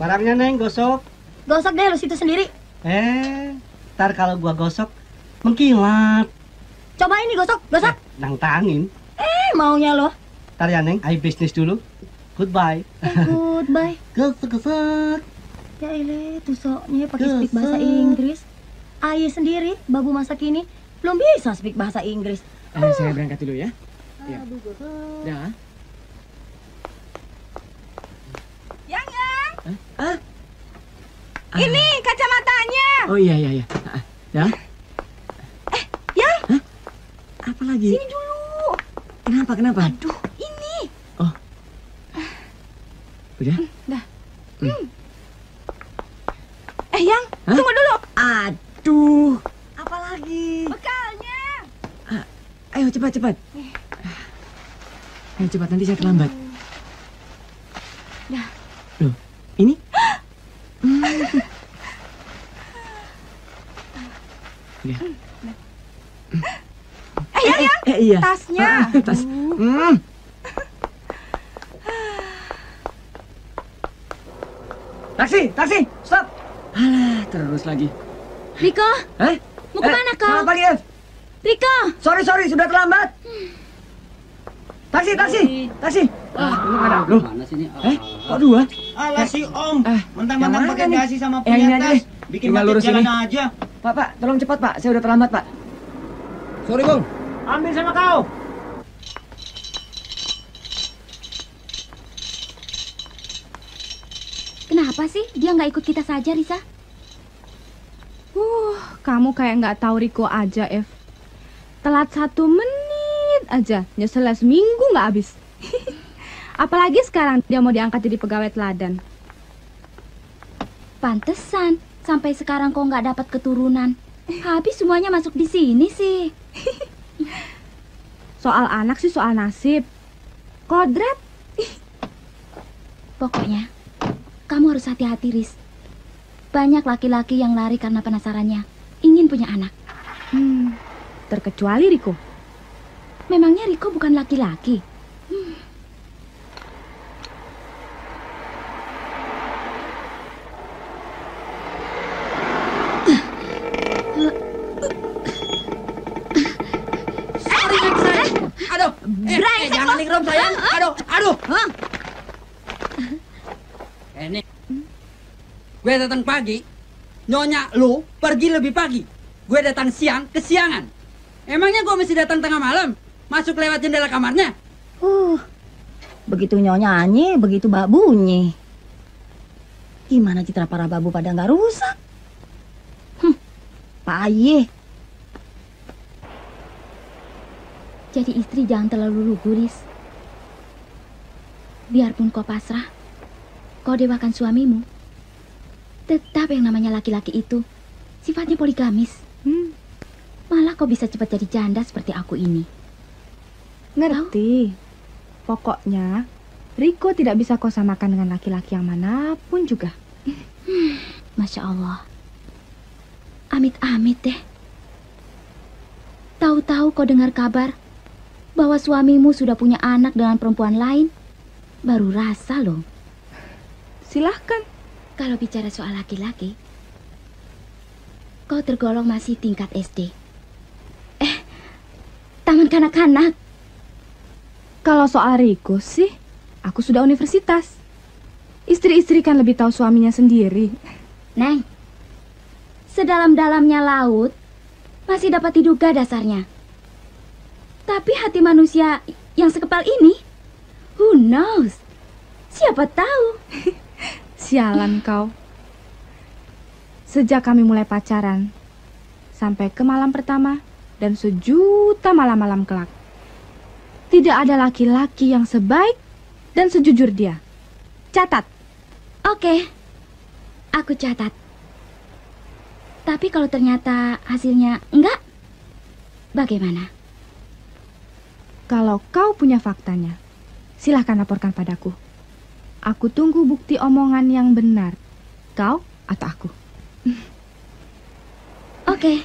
Barangnya Neng, gosok. Gosok deh lu situ sendiri. Ntar kalau gua gosok mengkilat. Coba ini gosok. Nang tangin. Maunya lo. Ntar ya Neng, ayo bisnis dulu. Goodbye. Goodbye. Gosok. Ya elah, tuh soknya pakai speak bahasa Inggris. Ayah sendiri, babu masa kini belum bisa speak bahasa Inggris. Saya berangkat dulu ya. Aduh, gosok. Dah. Yang. Hah? Ini kacamatanya. Oh iya. Dah. Yang. Hah? Apa lagi? Sini dulu. Kenapa? Aduh, ini. Oh. Udah? Dah. Yang, tunggu dulu. Aduh. Apa lagi? Bekalnya. Ayo cepat. Ayo cepat, nanti saya terlambat. Dah. Loh, ini? Udah. Yang. Iya. Tasnya. Tas. Taksi, stop. Alah, terus lagi. Riko, mau kemana kau? Selamat pagi, Ev. Riko. Sorry, sudah terlambat. Taksi. Ini mana? Loh, Mana sini? kok dua? Alah si Om, mentang-mentang yang pakai mana nih? dasi sama Yang ini punya aja tas, deh. bikin Tinggal macet lurus jalan ini. aja. Pak, tolong cepat, Pak. Saya udah terlambat, Pak. Sorry Bang, ambil sama kau. Kenapa sih dia nggak ikut kita saja, Risa? Kamu kayak nggak tahu Riko aja, Ev. Telat 1 menit aja, nyeselnya seminggu nggak habis. Apalagi sekarang dia mau diangkat jadi pegawai teladan. Pantesan, sampai sekarang kok nggak dapat keturunan. Habis semuanya masuk di sini sih. Soal anak sih soal nasib. Kodrat. Pokoknya, kamu harus hati-hati, Riz. Banyak laki-laki yang lari karena penasarannya, ingin punya anak. Terkecuali Riko. Memangnya Riko bukan laki-laki? Aduh, jangan nikrom sayang. Aduh. Ini, gue datang pagi, nyonya lu pergi lebih pagi. Gue datang siang, kesiangan. Emangnya gue mesti datang tengah malam, masuk lewat jendela kamarnya? Begitu nyonya nyanyi, begitu bak bunyi. Gimana citra para babu pada nggak rusak? Pak Aye. Jadi istri jangan terlalu lugu, Riz. Biarpun kau pasrah, kau dewakan suamimu. Tetap yang namanya laki-laki itu sifatnya poligamis. Malah kau bisa cepat jadi janda seperti aku ini. Ngerti. Pokoknya Riko tidak bisa kau samakan dengan laki-laki yang manapun juga. Masya Allah. Amit-amit deh. Tahu-tahu kau dengar kabar bahwa suamimu sudah punya anak dengan perempuan lain, baru rasa loh. Silahkan. Kalau bicara soal laki-laki, kau tergolong masih tingkat SD. Taman kanak-kanak. Kalau soal Riko sih, aku sudah universitas. Istri-istri kan lebih tahu suaminya sendiri. Neng, sedalam-dalamnya laut masih dapat diduga dasarnya. Tapi hati manusia yang sekepal ini, who knows? Siapa tahu? Sialan kau. Sejak kami mulai pacaran, sampai ke malam pertama dan sejuta malam-malam kelak, tidak ada laki-laki yang sebaik dan sejujur dia. Catat. Oke, aku catat. Tapi kalau ternyata hasilnya enggak, bagaimana? Kalau kau punya faktanya, silahkan laporkan padaku. Aku tunggu bukti omongan yang benar. Kau atau aku? Oke.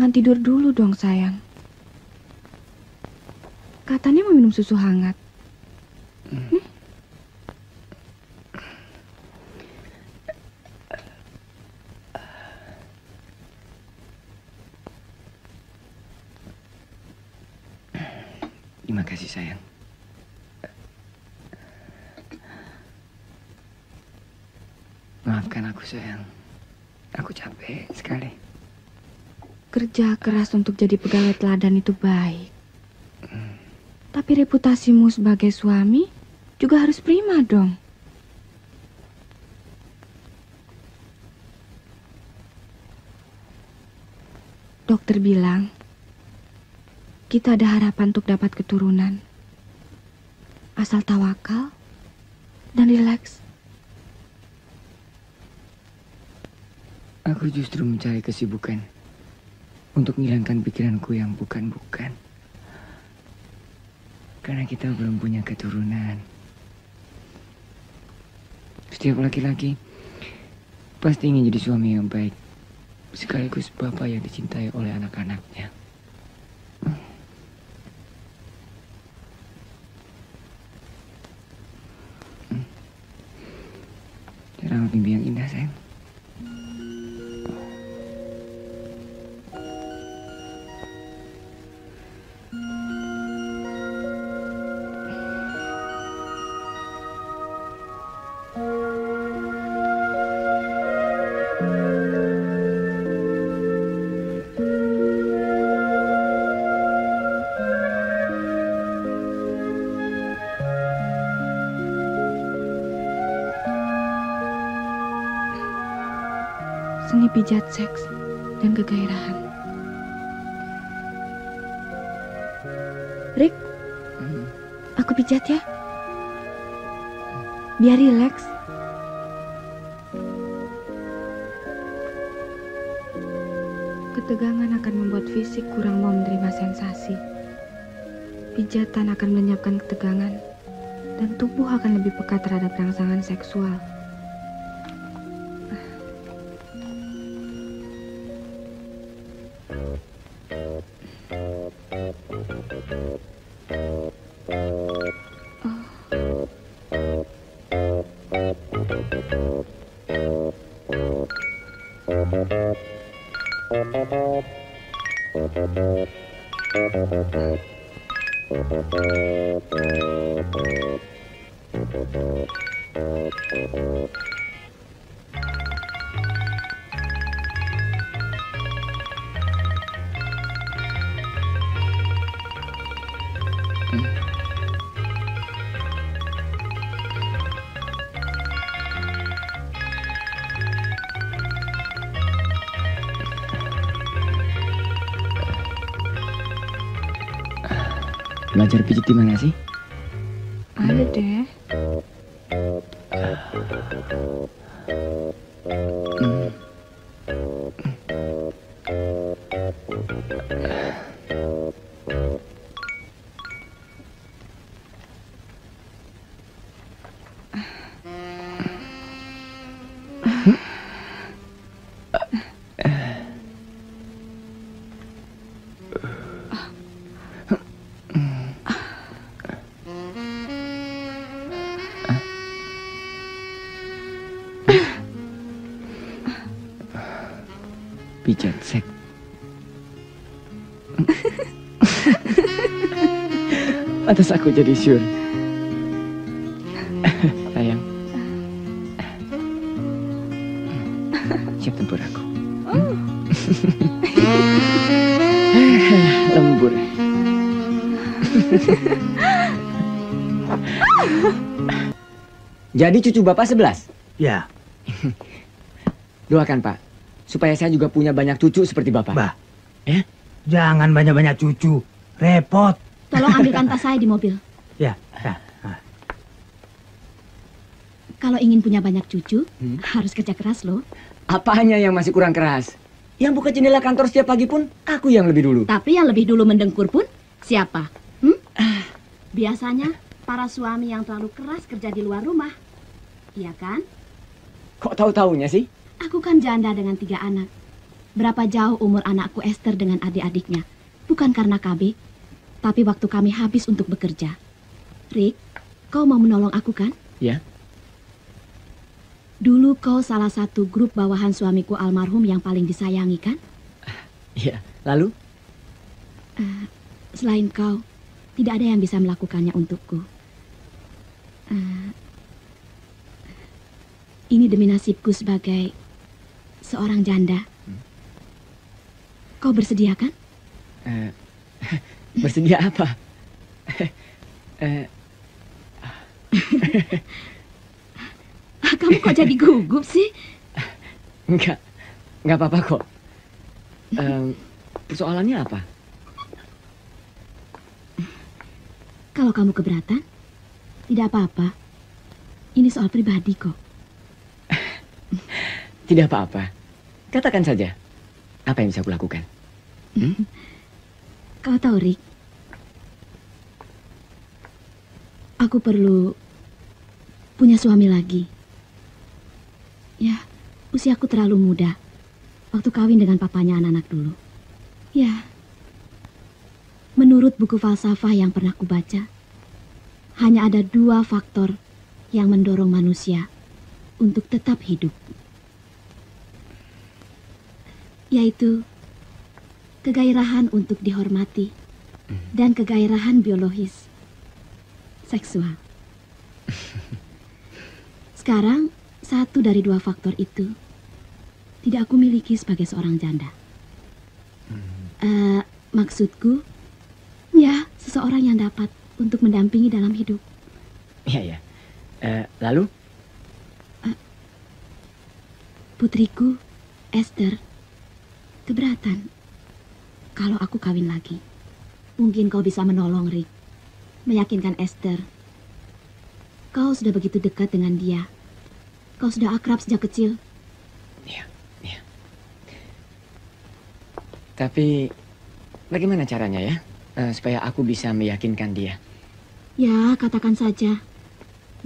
Jangan tidur dulu dong, sayang. Katanya mau minum susu hangat. Nih. Terima kasih, sayang. Maafkan aku, sayang. Aku capek sekali. Kerja keras untuk jadi pegawai teladan itu baik. Tapi reputasimu sebagai suami juga harus prima dong. Dokter bilang, kita ada harapan untuk dapat keturunan. Asal tawakal dan rileks. Aku justru mencari kesibukan untuk menghilangkan pikiranku yang bukan-bukan. Karena kita belum punya keturunan. Setiap laki-laki pasti ingin jadi suami yang baik, sekaligus bapak yang dicintai oleh anak-anaknya. Cerah mimpi yang indah, sayang. Seni pijat seks dan kegairahan. Rick, aku pijat ya. Biar rileks. Ketegangan akan membuat fisik kurang mau menerima sensasi. Pijatan akan melenyapkan ketegangan dan tubuh akan lebih peka terhadap rangsangan seksual. Belajar pijit di mana sih? Ada deh. Pijat seks. Pantas aku jadi syur. Sayang. Siap tempur aku. Lembur. Jadi cucu Bapak 11? Ya, Doakan Pak, supaya saya juga punya banyak cucu seperti Bapak. Bah. Ya? jangan banyak-banyak cucu. Repot. Tolong ambilkan tas saya di mobil. Ya, ya. Nah. Kalau ingin punya banyak cucu, harus kerja keras loh. Apanya yang masih kurang keras? Yang buka jendela kantor setiap pagi pun aku yang lebih dulu. Tapi yang lebih dulu mendengkur pun siapa? Biasanya para suami yang terlalu keras kerja di luar rumah. Iya kan? Kok tahu-taunya sih? Aku kan janda dengan 3 anak. berapa jauh umur anakku Esther dengan adik-adiknya. Bukan karena KB, tapi waktu kami habis untuk bekerja. Rick, kau mau menolong aku kan? Ya. Dulu kau salah satu grup bawahan suamiku almarhum yang paling disayangi kan? Iya. Lalu? Selain kau, tidak ada yang bisa melakukannya untukku. Ini demi nasibku sebagai seorang janda. Kau bersedia kan? Bersedia apa? Kamu kok jadi gugup sih? Enggak apa-apa kok. Persoalannya apa? Kalau kamu keberatan, tidak apa-apa. Ini soal pribadi kok. Tidak apa-apa. Katakan saja. Apa yang bisa aku lakukan? Kau tahu, Rick, aku perlu punya suami lagi. Ya, usiaku terlalu muda waktu kawin dengan papanya anak-anak dulu. Ya, menurut buku falsafah yang pernah kubaca, hanya ada 2 faktor yang mendorong manusia untuk tetap hidup, yaitu kegairahan untuk dihormati dan kegairahan biologis, seksual. Sekarang, 1 dari 2 faktor itu tidak aku miliki sebagai seorang janda. Maksudku, ya, seseorang yang dapat untuk mendampingi dalam hidup. Iya. Lalu? Putriku, Esther, keberatan kalau aku kawin lagi. Mungkin kau bisa menolong, Rick. Meyakinkan Esther. Kau sudah begitu dekat dengan dia. Kau sudah akrab sejak kecil. Iya. Tapi bagaimana caranya ya? Supaya aku bisa meyakinkan dia. Ya, katakan saja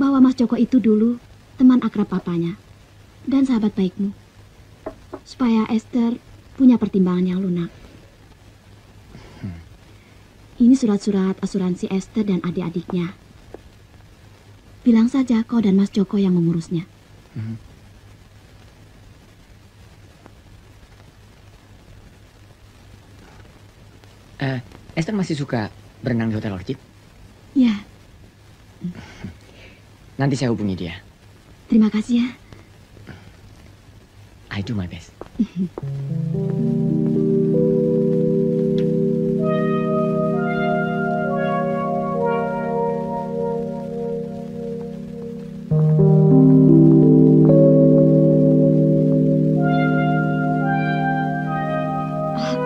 bahwa Mas Joko itu dulu teman akrab papanya dan sahabat baikmu. Supaya Esther punya pertimbangan yang lunak. Ini surat-surat asuransi Esther dan adik-adiknya. Bilang saja kau dan Mas Joko yang mengurusnya. Esther masih suka berenang di Hotel Orchid? Ya, Nanti saya hubungi dia. terima kasih ya. I do my best.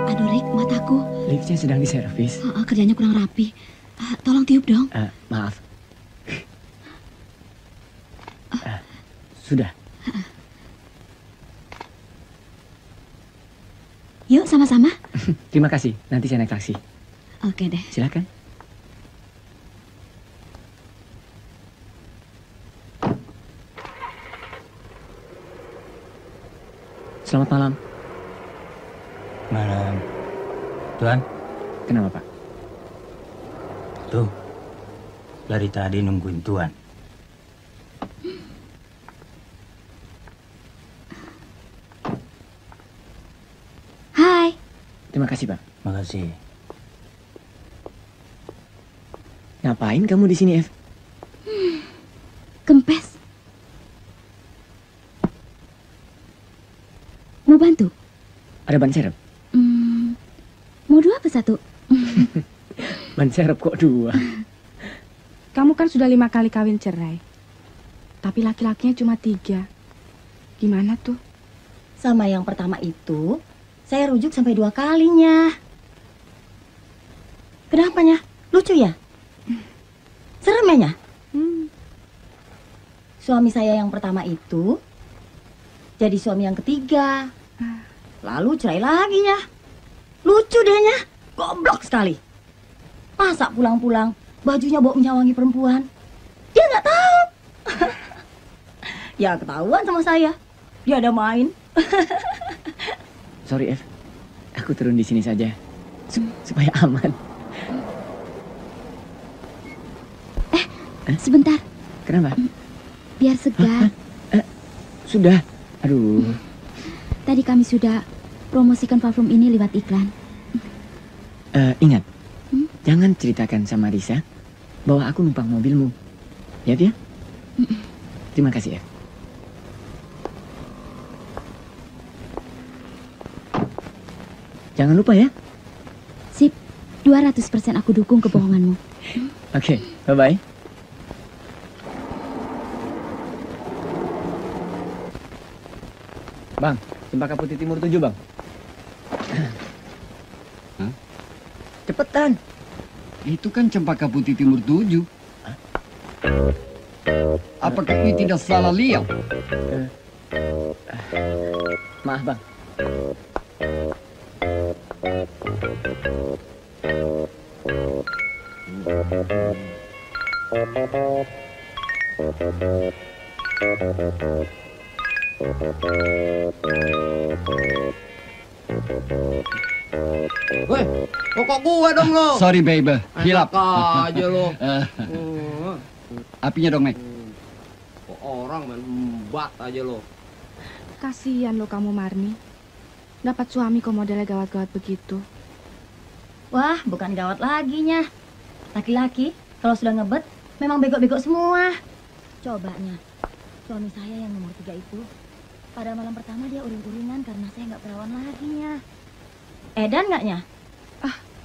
Aduh, Rick, mataku. Liftnya sedang diservis. Kerjanya kurang rapi. Tolong tiup dong. Maaf. Sudah. Yuk, sama-sama. Terima kasih. Nanti saya naik taksi. Oke deh. Silakan. Selamat malam. Malam. Tuan, Kenapa, Pak? tuh. Dari tadi nungguin Tuan. Hai. Terima kasih, Pak. Makasih. Ngapain kamu di sini, F? Kempes. Mau bantu? Ada ban serep? Mau 2 apa 1? Ban serep kok 2? Kamu kan sudah 5 kali kawin cerai. Tapi laki-lakinya cuma 3. Gimana tuh? Sama yang pertama itu, saya rujuk sampai 2 kalinya. Kenapanya? Lucu ya? Serem ya? Suami saya yang pertama itu jadi suami yang ketiga. Lalu cerai lagi ya. Lucu dehnya, goblok sekali. Masa pulang-pulang bajunya bau menyawangi perempuan? Dia nggak tahu. Ya ketahuan sama saya. Dia ada main. Sorry, F. Aku turun di sini saja. Supaya aman. Sebentar, Kenapa? biar segar. Sudah. Aduh. Tadi kami sudah promosikan parfum ini lewat iklan. Ingat. Jangan ceritakan sama Risa bahwa aku numpang mobilmu. Ya, dia? Terima kasih, F. Jangan lupa ya. Sip, 200% aku dukung kebohonganmu. Oke, bye-bye. Bang, Cempaka Putih Timur 7, Bang. Hah? Cepetan. Itu kan Cempaka Putih Timur 7. Apakah ini tidak salah lihat? Maaf, Bang. Weh, pokok gue dong lo. Sorry, baby. Hilap. Enak aja lo. Apinya dong, Nek. Kok orang main embat aja lo. Kasihan lo kamu, Marni. Dapat suami kok modelnya gawat-gawat begitu. Wah, bukan gawat lagi nya. Laki-laki kalau sudah ngebet memang bego-bego semua. Cobanya, suami saya yang nomor 3 itu pada malam pertama dia uring-uringan karena saya nggak perawan lagi nya. Edan nggak nya?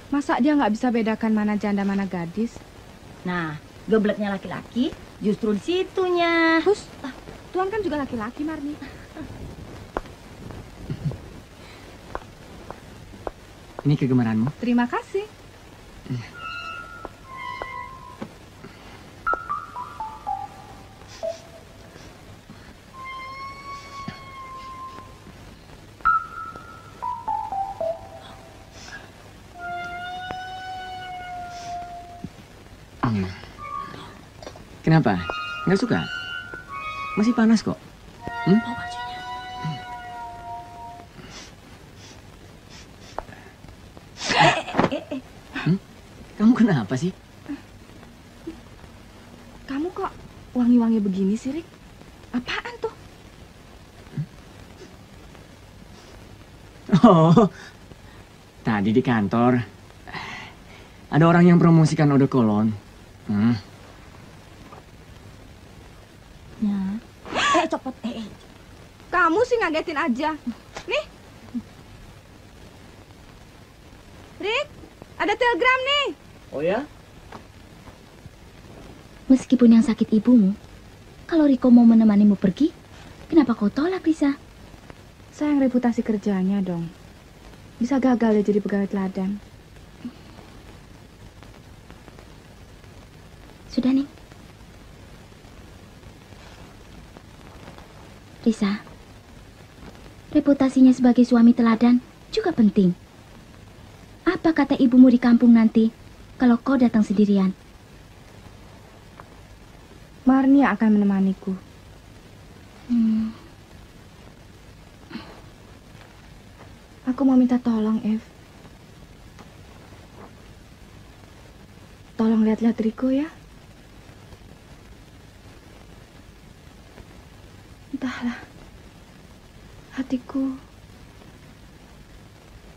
Masa dia nggak bisa bedakan mana janda mana gadis? Nah, gebleknya laki-laki justru di situnya. Hus, Tuan kan juga laki-laki, Marni. Ini kegemaranmu. Terima kasih. Kenapa? Nggak suka? Masih panas kok. Kamu kenapa sih? Kamu kok wangi-wangi begini sih, Rik? Apaan tuh? Oh, tadi di kantor ada orang yang promosikan eau de cologne. Ya. Copot. Kamu sih ngagetin aja. Nih. Rik, ada telegram nih. Oh ya? Meskipun yang sakit ibumu, kalau Riko mau menemanimu pergi, kenapa kau tolak, Risa? Sayang reputasi kerjanya dong. Bisa gagal dia jadi pegawai teladan. Sudah nih. Risa, reputasinya sebagai suami teladan juga penting. Apa kata ibumu di kampung nanti kalau kau datang sendirian? Marni akan menemaniku. Aku mau minta tolong, Ev. Tolong lihat-lihat Riko ya. Entahlah, hatiku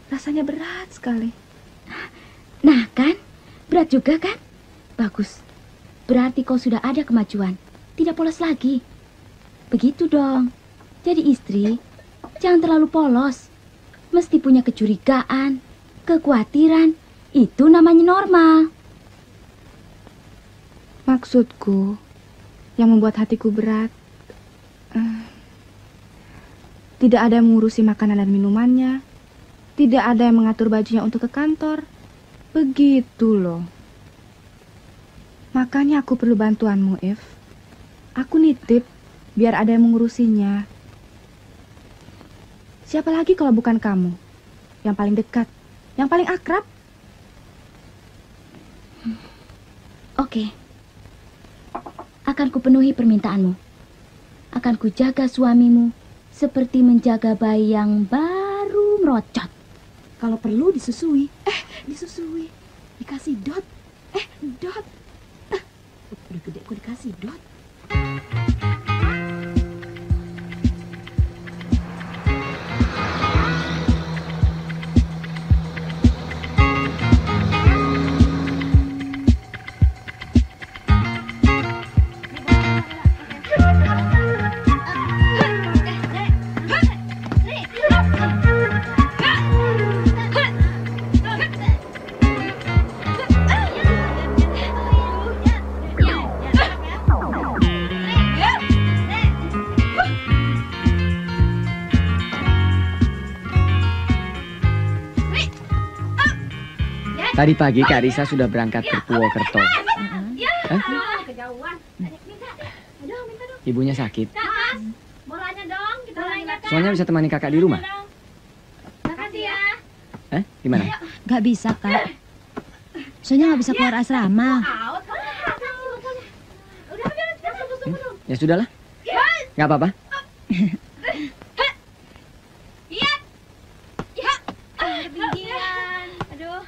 rasanya berat sekali. Nah kan, berat juga kan? Bagus, berarti kau sudah ada kemajuan. Tidak polos lagi. Begitu dong. Jadi istri, jangan terlalu polos. Mesti punya kecurigaan, kekhawatiran. Itu namanya normal. Maksudku, yang membuat hatiku berat, tidak ada yang mengurusi makanan dan minumannya. Tidak ada yang mengatur bajunya untuk ke kantor. Begitu loh. Makanya aku perlu bantuanmu, Ev. Aku nitip, biar ada yang mengurusinya. Siapa lagi kalau bukan kamu? Yang paling dekat, yang paling akrab. Oke. Akan kupenuhi permintaanmu. Akan kujaga suamimu seperti menjaga bayi yang baru merocot. Kalau perlu disusui. Disusui. Dikasih dot. Dot. Udah gede kok dikasih dot. Tadi pagi Kak Risa sudah berangkat ke Purwokerto. Ibunya sakit. Soalnya bisa temani kakak di rumah. Makasih ya. Gimana? Gak bisa, Kak. Soalnya gak bisa keluar asrama. Ya sudahlah. Gak apa-apa. Aduh.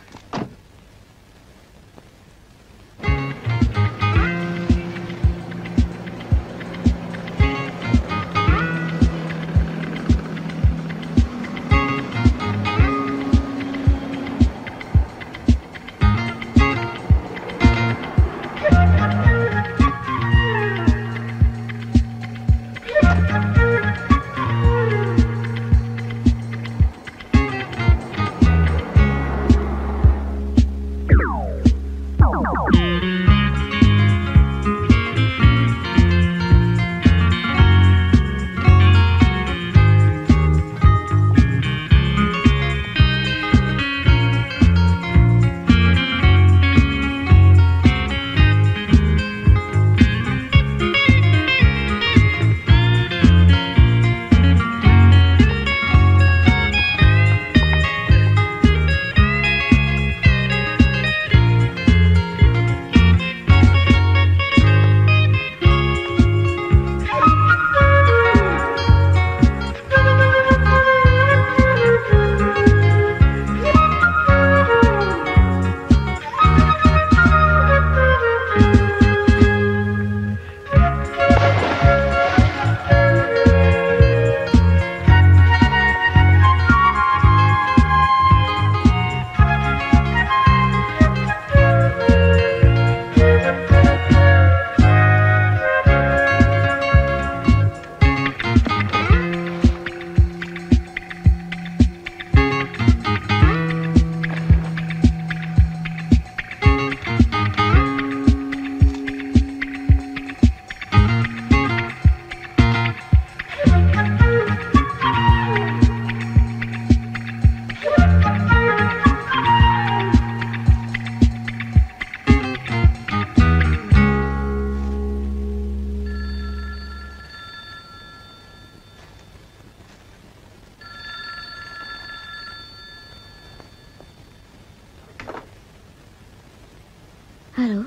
Halo?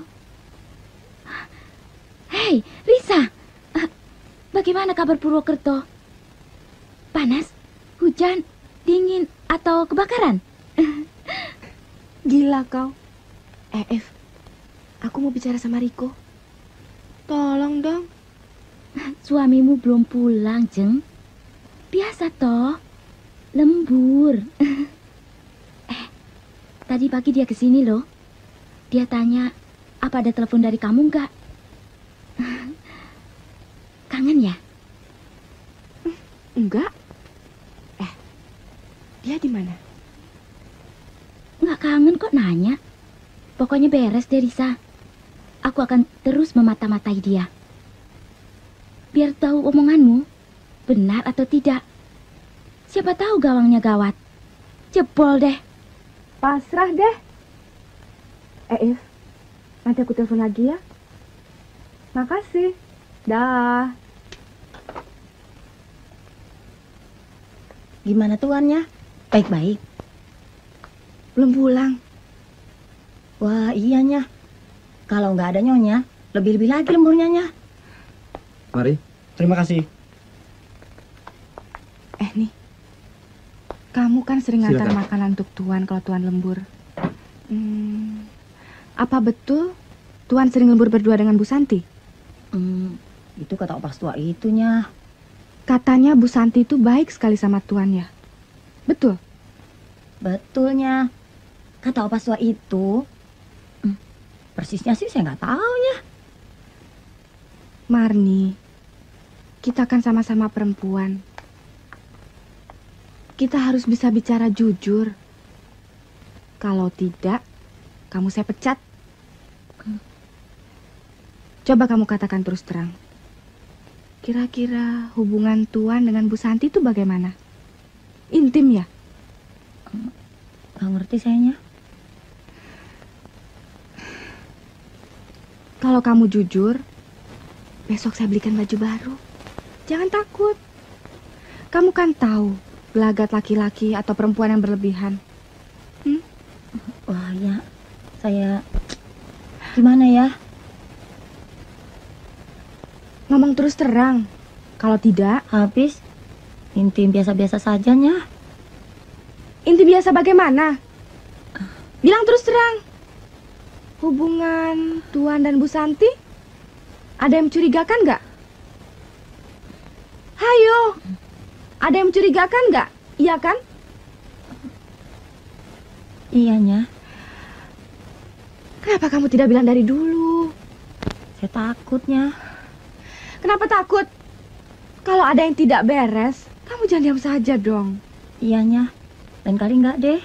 Hei, Risa. Bagaimana kabar Purwokerto? Panas? Hujan? Dingin? Atau kebakaran? Gila kau. If, aku mau bicara sama Riko. Tolong dong. Suamimu belum pulang, Jeng. Biasa toh. Lembur. Tadi pagi dia kesini loh. Dia tanya, apa ada telepon dari kamu enggak? Kangen ya? Enggak. Dia di mana? Enggak kangen kok nanya. Pokoknya beres deh, Risa. Aku akan terus memata-matai dia. Biar tahu omonganmu benar atau tidak. Siapa tahu gawangnya gawat. Jebol deh. Pasrah deh. If, nanti aku telepon lagi ya. Makasih. Dah. Gimana tuannya? Baik-baik. Belum pulang. Wah, iyanya. Kalau nggak ada nyonya, lebih-lebih lagi lemburnya. Mari. Terima kasih. Nih. Kamu kan sering ngantar Silakan. makanan untuk Tuan kalau Tuan lembur. Apa betul Tuan sering lembur berdua dengan Bu Santi? Itu kata opas tua itunya. Katanya Bu Santi itu baik sekali sama Tuan ya. Betul? Betulnya. Kata opas tua itu. Persisnya sih saya nggak tahu ya. Marni, kita kan sama-sama perempuan. Kita harus bisa bicara jujur. Kalau tidak, kamu saya pecat. Coba kamu katakan terus terang. Kira-kira hubungan Tuan dengan Bu Santi itu bagaimana? Intim ya? Nggak ngerti sayanya. Kalau kamu jujur, besok saya belikan baju baru. Jangan takut. Kamu kan tahu gelagat laki-laki atau perempuan yang berlebihan. Wah ya, saya gimana ya? Ngomong terus terang. Kalau tidak, Habis intim biasa-biasa sajanya. inti biasa bagaimana? Bilang terus terang. Hubungan Tuan dan Bu Santi? Ada yang mencurigakan nggak? Hayo, ada yang mencurigakan nggak? Iya kan? Iyanya, Kenapa kamu tidak bilang dari dulu? saya takutnya. Kenapa takut? Kalau ada yang tidak beres, kamu jangan diam saja dong. Iyanya, lain kali nggak deh.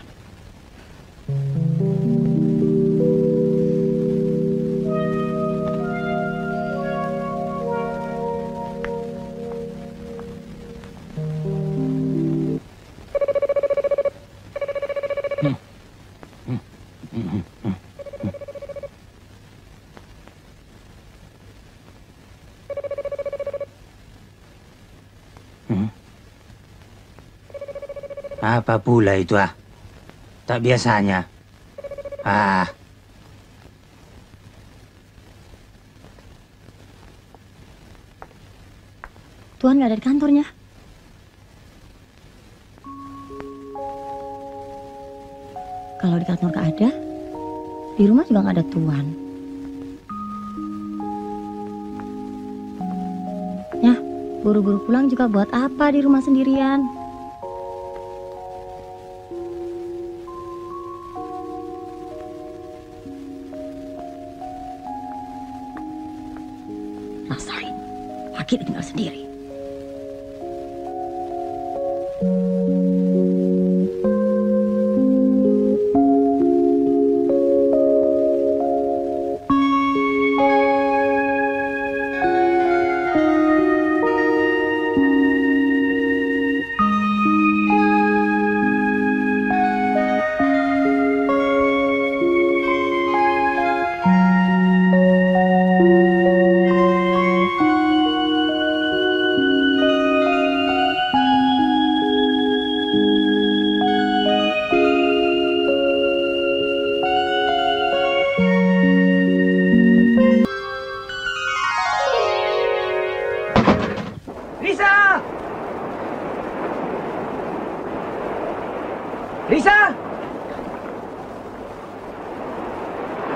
Apa pula itu ah? Tak biasanya. Ah, Tuan nggak ada di kantornya. Kalau di kantor nggak ada, di rumah juga nggak ada Tuan. Ya, buru-buru pulang juga buat apa di rumah sendirian? Rasain, laki ditinggal sendiri.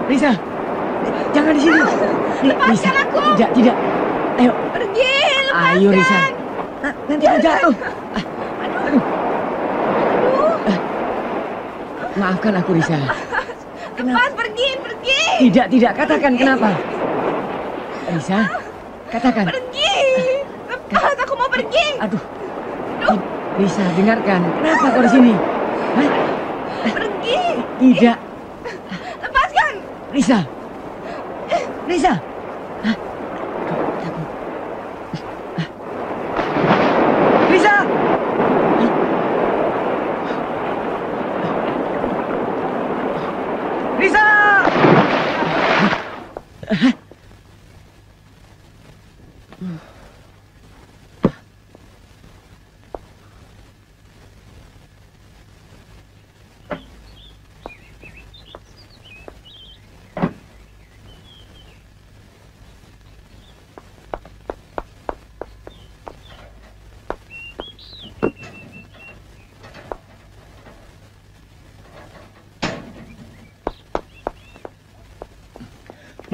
Risa, jangan di sini. Risa, tidak, tidak. Ayo. Pergi, lepaskan. Ayo Risa. Nanti aku jatuh. Aduh. Maafkan aku Risa. Lepas, pergi. Tidak, tidak. Katakan kenapa. Risa, katakan. Pergi. Lepas, aku mau pergi. Aduh. Risa, dengarkan. Kenapa kau di sini? Hah? Pergi. Tidak. Lepaskan. Risa. Risa. Hah? Risa. Risa.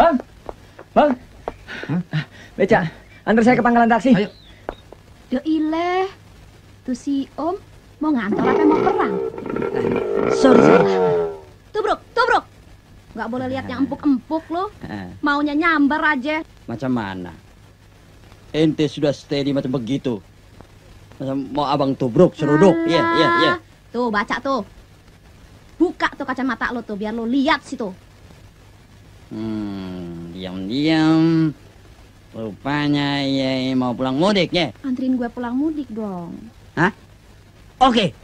Bang! Bang! Beca, antar saya ke pangkalan taksi. Ayo. Ya ileh, tuh si Om mau ngantor apa mau perang? Sorry. Tubruk. Nggak boleh lihat yang empuk-empuk lo. Maunya nyambar aja. Macam mana? Ente sudah steady macam begitu. Macam mau abang tubruk, seruduk. Iya. Tuh, baca tuh. Buka tuh kacamata lo tuh, biar lo lihat situ. Diam-diam. Rupanya ia mau pulang mudik ya? Anterin gue pulang mudik dong. Hah? Oke.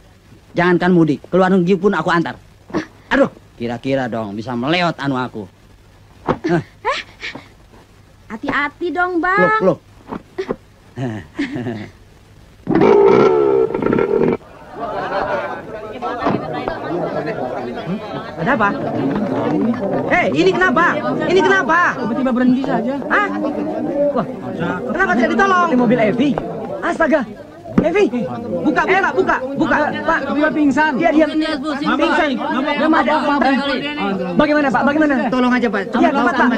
Jangankan mudik, keluar negeri pun aku antar. Aduh, kira-kira dong bisa melewat anu aku. Hati-hati dong, Bang. Look. Ada apa? Hei, ini kenapa? Ini kenapa? Tiba-tiba berhenti saja. Hah? Wah, kenapa tidak ditolong? Di mobil Evi. Astaga. Evi. Buka. Pak, dia pingsan. Dia pingsan. Bagaimana, Pak? Bagaimana? Tolong aja, Pak. Iya, cepat, Pak.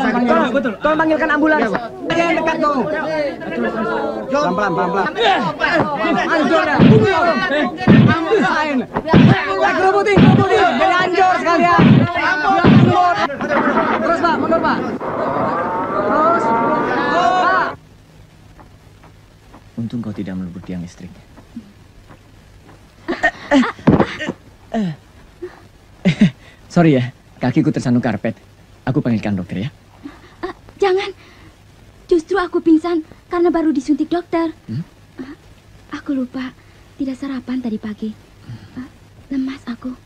Tolong panggilkan ambulans. Ada yang dekat tuh. Pelan-pelan. Hancur dah. Kerubuti. Jadi hancur sekalian. Terus, Pak. Mundur, Pak. Terus. Pak. Untung kau tidak melebur tiang listriknya. Sorry ya, kakiku tersandung karpet. Aku panggilkan dokter ya. Jangan. Justru aku pingsan karena baru disuntik dokter. Aku lupa tidak sarapan tadi pagi. Lemas aku.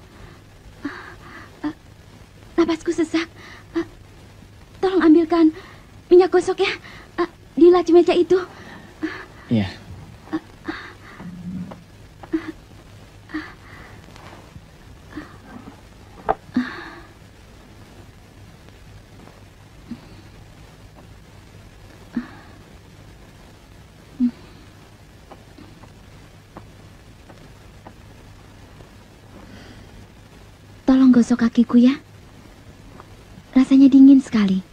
Napasku sesak. Tolong ambilkan minyak gosok ya. Di laci meja itu. Iya. Tolong gosok kakiku ya. Rasanya dingin sekali.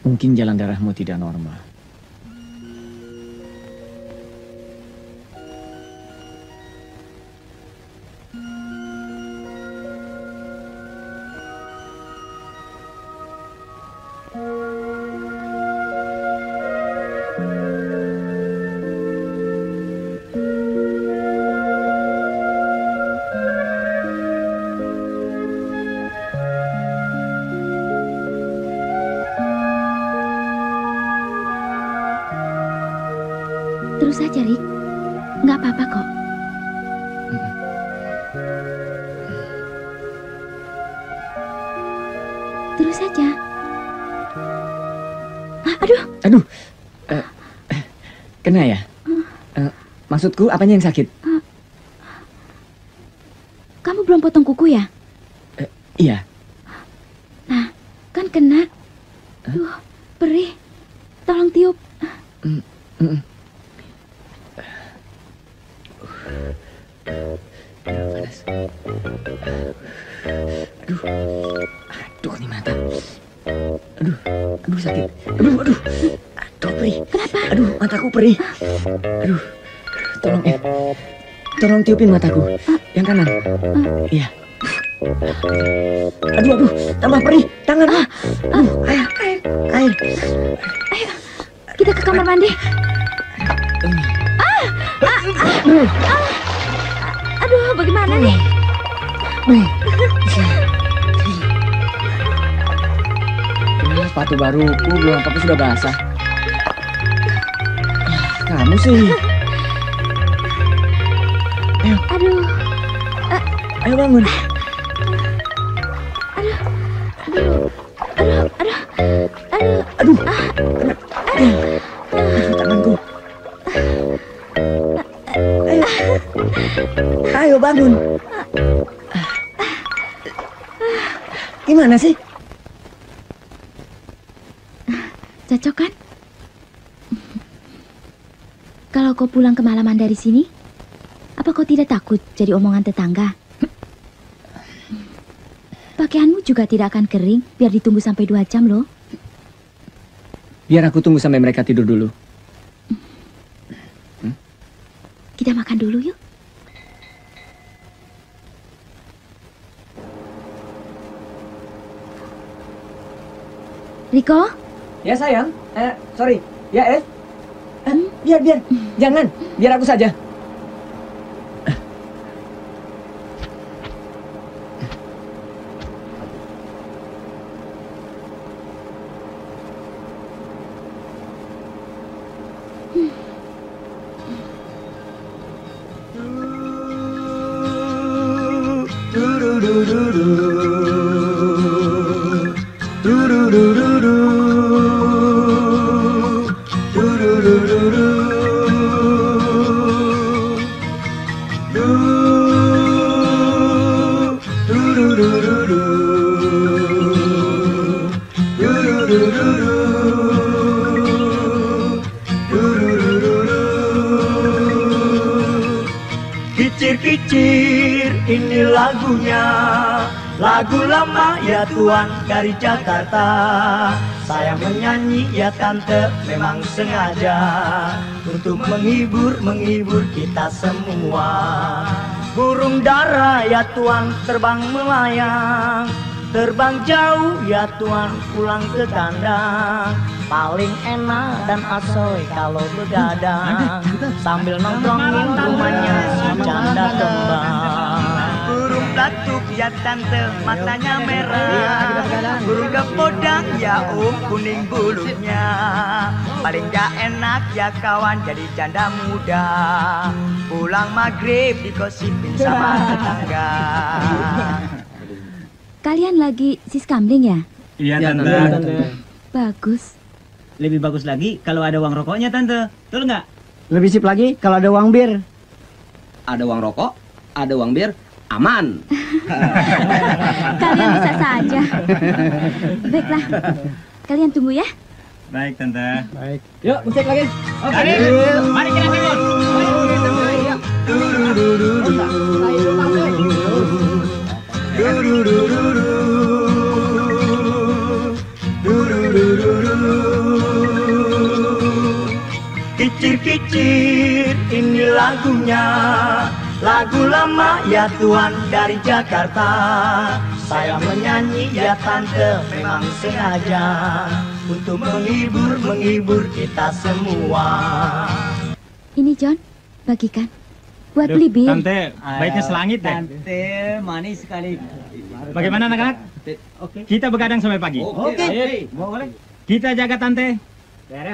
Mungkin jalan darahmu tidak normal. Terus saja, Rik. Nggak apa-apa kok. Terus saja. Aduh. Kena ya? Maksudku, apanya yang sakit? Kamu belum potong kuku ya? Iya. Nah, kan kena. Duh, perih. Tolong tiup. Panas. Aduh, ini mata. Aduh sakit. Aduh, perih. Kenapa? Aduh, mataku perih. Aduh, tolong tiupin mataku. Yang kanan. Iya. Aduh, tambah perih. Tangan. Air. Ayo, kita ke kamar mandi. Aduh, bagaimana nih? Sepatu baruku belum apa-apa sudah basah. Kamu sih. Aduh. Ayo bangun. Aduh. Tanganku. Ayo bangun. Gimana sih? Cocok kan? Kalau kau pulang kemalaman dari sini, Apa kau tidak takut jadi omongan tetangga? Pakaianmu juga tidak akan kering, biar ditunggu sampai 2 jam loh. Biar aku tunggu sampai mereka tidur dulu. Kita makan dulu yuk. Riko? Ya sayang, sorry, ya biar, jangan, biar aku saja. Kicir-kicir ini lagunya, lagu lama ya Tuan dari Jakarta. Saya menyanyi ya Tante memang sengaja untuk menghibur kita semua. Burung dara ya Tuan terbang melayang, terbang jauh ya Tuan pulang ke kandang. Paling enak dan asoy kalau begadang sambil nongkrongin rumahnya si janda kembang. Burung datuk ya Tante matanya merah, burung gepodang ya kuning bulunya. Paling gak enak ya kawan jadi janda muda, pulang maghrib dikosipin sama tetangga. Kalian lagi sis kamling ya? Iya Tante. Bagus. Lebih bagus lagi kalau ada uang rokoknya Tante, betul nggak? Lebih sip lagi kalau ada uang bir. Ada uang rokok, ada uang bir, aman. Kalian bisa saja. Baiklah, kalian tunggu ya. Baik Tante. Baik. Yuk, musik lagi. Oke. Mari kita sibuk. Kicir-kicir ini lagunya, lagu lama ya Tuan dari Jakarta. Saya menyanyi ya Tante memang sengaja untuk menghibur kita semua. Ini John, bagikan. Buat beli bir. Tante, baiknya selangit deh. Tante, manis sekali. Bagaimana anak-anak? Oke. Kita begadang sampai pagi. Oke. Boleh. Kita jaga Tante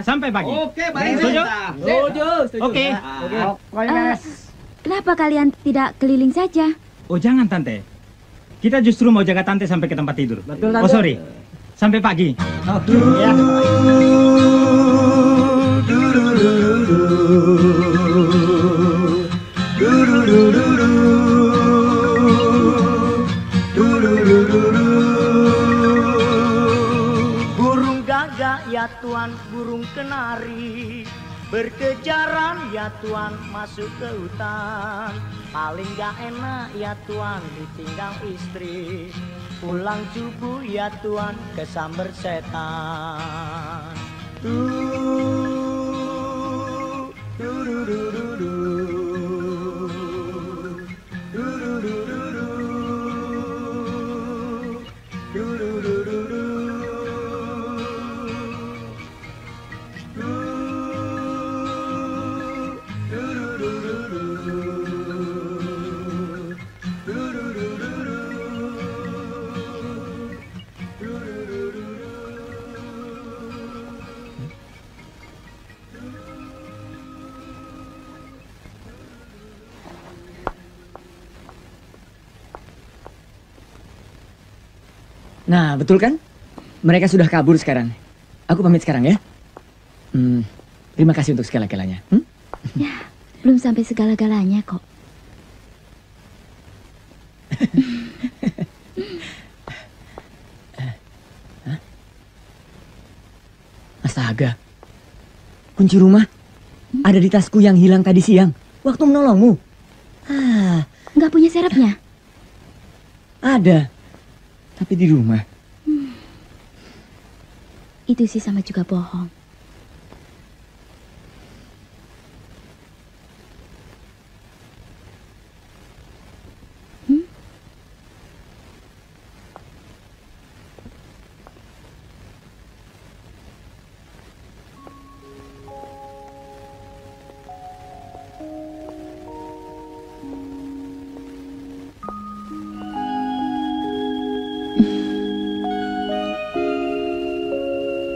sampai pagi. Oke, baik. Setuju? Setuju. Oke. Kenapa kalian tidak keliling saja? Oh jangan Tante. Kita justru mau jaga Tante sampai ke tempat tidur. Betul, Tante. Oh sorry, sampai pagi. Oke. Ya. Burung gagak ya Tuan, burung kenari berkejaran ya Tuan masuk ke hutan. Paling gak enak ya Tuan ditinggal istri, pulang subuh ya Tuan kesamber setan. Nah, betul kan? Mereka sudah kabur sekarang. Aku pamit sekarang ya. Terima kasih untuk segala-galanya. Ya, belum sampai segala-galanya kok. Astaga. Kunci rumah ada di tasku yang hilang tadi siang waktu menolongmu. Nggak punya serepnya? Ada, tapi di rumah. Itu sih sama juga bohong.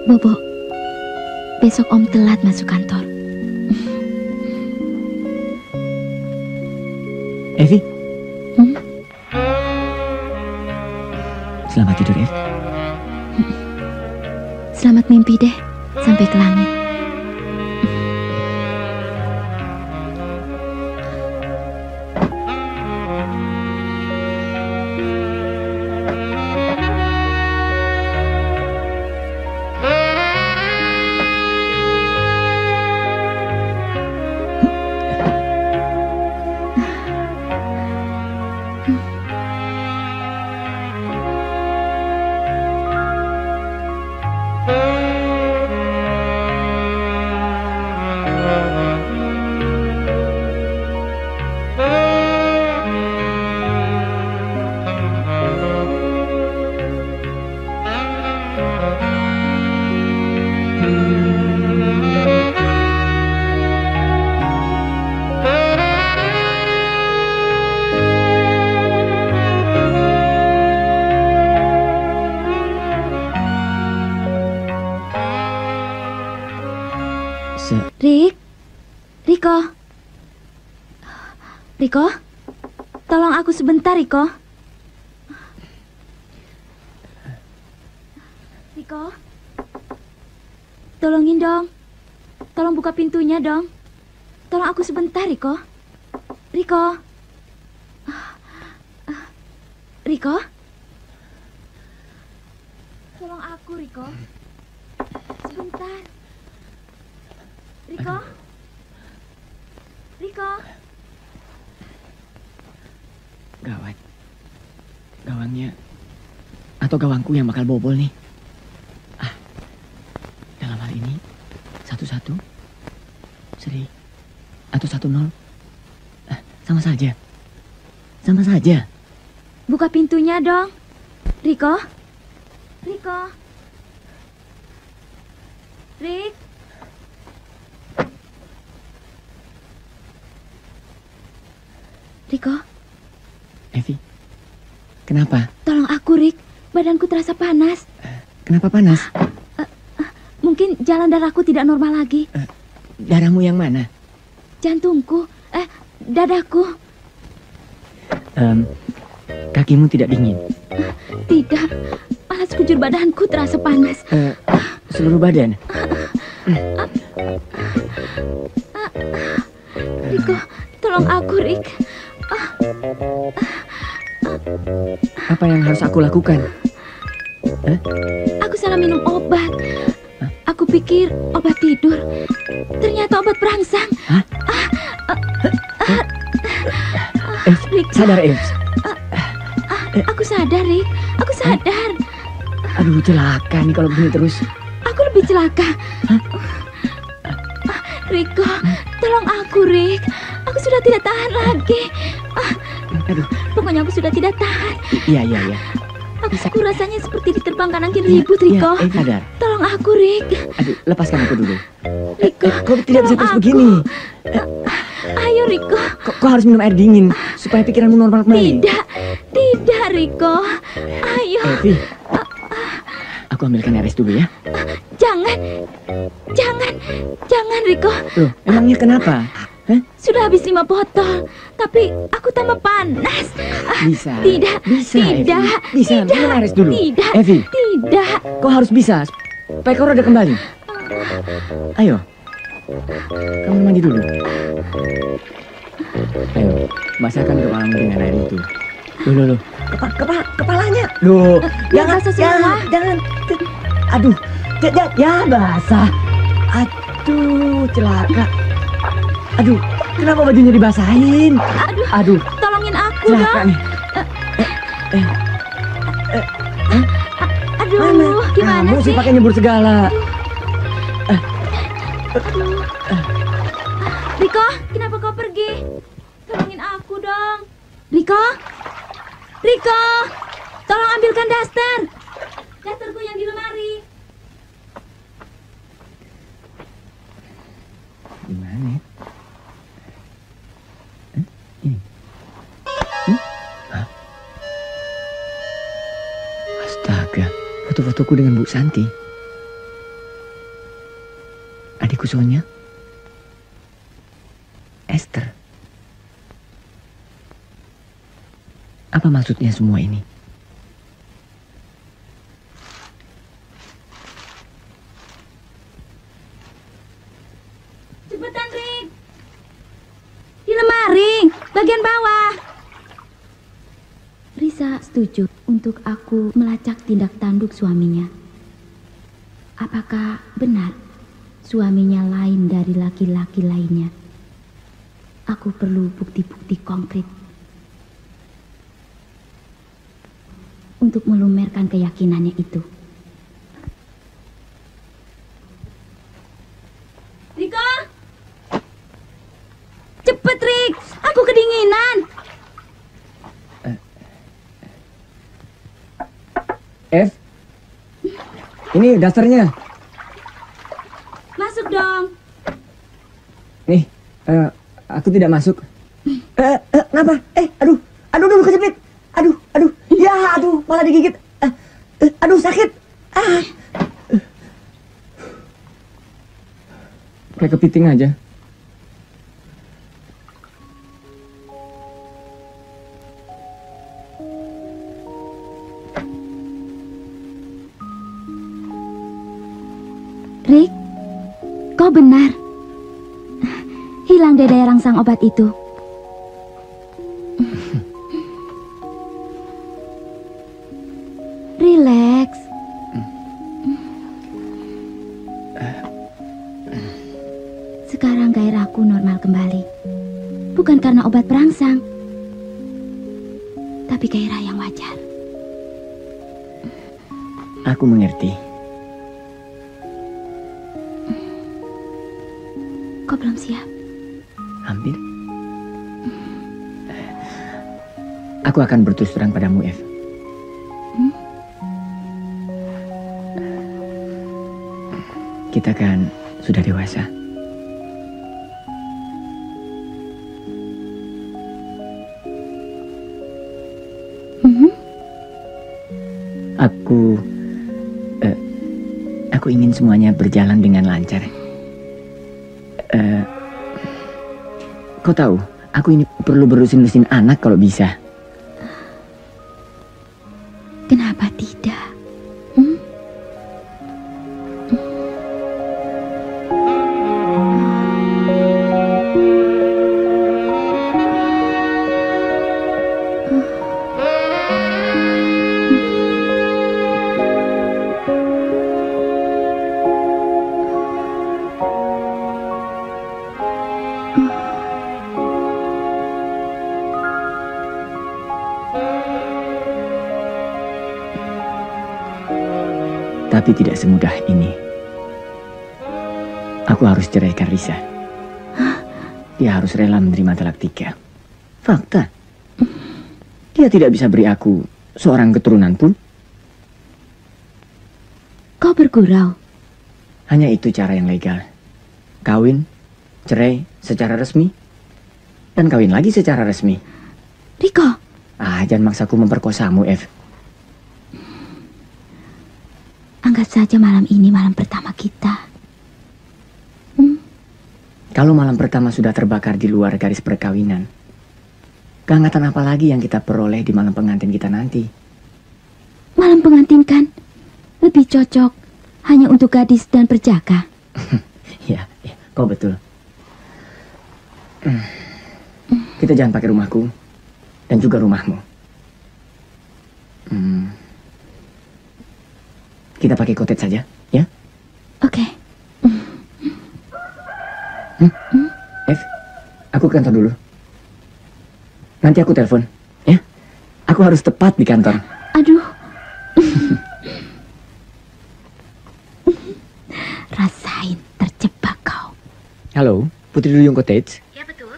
Bobo, besok Om telat masuk kantor. Evi? Selamat tidur, Evi. Selamat mimpi deh, sampai ke langit. Riko, tolong aku sebentar, Riko. Riko, tolongin dong. Tolong buka pintunya dong. Tolong aku sebentar, Riko. Riko. Riko. Tolong aku, Riko. Sebentar. Riko. Riko. Gawat. Gawangnya atau gawangku yang bakal bobol nih. Dalam hal ini 1-1 seri atau 1-0 sama saja. Sama saja. Buka pintunya dong. Riko. Riko. Rik. Riko. Evi, kenapa? Tolong aku, Rik. Badanku terasa panas. Kenapa panas? Mungkin jalan darahku tidak normal lagi. Darahmu yang mana? Jantungku, dadaku. Kakimu tidak dingin? Tidak, malah sekujur badanku terasa panas. Seluruh badan? Riko, tolong aku, Rik. Apa yang harus aku lakukan? Aku salah minum obat. Aku pikir obat tidur. Ternyata obat perangsang. Sadar, Ev. Aku sadar, Rik. Aku sadar. Aduh, celaka nih kalau begini terus. Aku lebih celaka. Riko, tolong aku, Rik. Aku sudah tidak tahan lagi. Aduh. Pokoknya aku sudah tidak tahan. Iya. Aku rasanya seperti diterbangkan angin ribut, Riko. Sadar. Tolong aku, Rik. Aduh, lepaskan aku dulu. Riko, kau tidak bisa terus begini. Ayo, Riko. Kau harus minum air dingin supaya pikiranmu normal kembali. Tidak, Riko. Ayo. Evi, aku ambilkan air es dulu ya. Jangan, Riko. Loh, emangnya kenapa? Sudah habis 5 botol, tapi aku tambah panas. Bisa. Tidak. Bisa, minum air es dulu. Tidak. Evi. Tidak. Kau harus bisa supaya kau rada kembali. Ayo. Kamu mandi dulu. Ayo, basahkan kepalamu dengan air itu. Loh. Kepalanya. Loh, jangan. Aduh, ya basah. Aduh, celaka. Aduh. Kenapa bajunya dibasahin? Aduh. Tolongin aku Celaka dong. nih. Aduh, gimana Kamu sih sih? pakai nyebur segala. Riko, kenapa kau pergi? Tolongin aku dong. Riko? Riko! Tolong ambilkan daster. Dasterku yang di lemari. Gimana ya? Ini. Hah? Astaga, foto-fotoku dengan Bu Santi. Adikku Sonia. Esther. Apa maksudnya semua ini? Cepetan, Rik. Di lemari, bagian bawah. Risa setuju untuk aku melacak tindak tanduk suaminya. Apakah benar suaminya lain dari laki-laki lainnya? Aku perlu bukti-bukti konkret untuk melumerkan keyakinannya itu. Riko! Cepet, Rik! Aku kedinginan! F, ini dasternya. Masuk dong! Nih, aku tidak masuk. Kenapa? Aduh, kejepit. Aduh, ya, malah digigit. Aduh, sakit. Kayak kepiting aja. Rik, kau benar. Hilang deh daya rangsang obat itu. Relax. Sekarang gairahku normal kembali. Bukan karena obat perangsang, tapi gairah yang wajar. Aku mengerti. Kau belum siap? Hampir. Aku akan berterus terang padamu, F. Kita kan sudah dewasa. Aku ingin semuanya berjalan dengan lancar. Kau tahu, aku ini perlu berusin-usin anak kalau bisa. Kenapa tidak? Tapi tidak semudah ini. Aku harus ceraikan Risa. Dia harus rela menerima talak 3. Fakta. Dia tidak bisa beri aku seorang keturunan pun. Kau bergurau. Hanya itu cara yang legal. Kawin, cerai secara resmi, dan kawin lagi secara resmi. Riko. Jangan maksaku memperkosamu, F. Anggap saja malam ini malam pertama kita. Kalau malam pertama sudah terbakar di luar garis perkawinan, kehangatan apa lagi yang kita peroleh di malam pengantin kita nanti? Malam pengantin kan lebih cocok hanya untuk gadis dan perjaka. Ya, kau betul. Kita jangan pakai rumahku dan juga rumahmu. Kita pakai cottage saja, ya? Oke. F, aku Aku ke kantor dulu. Nanti aku telepon, ya. Aku harus tepat di kantor. Aduh. Rasain terjebak kau. Halo, Putri Duyung Cottage. Ya betul.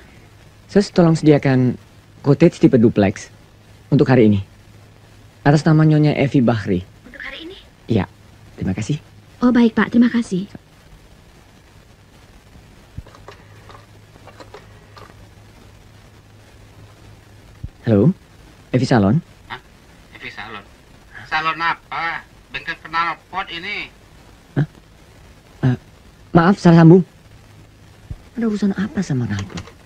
Sus, tolong sediakan cottage tipe duplex untuk hari ini. Atas nama Nyonya Evi Bahri. Untuk hari ini? Iya, terima kasih. Oh baik Pak, terima kasih. Halo, Evi Salon. Hah? Evi Salon? Salon apa? Bengkel knalpot ini. Maaf, salah sambung. Ada urusan apa sama knalpot?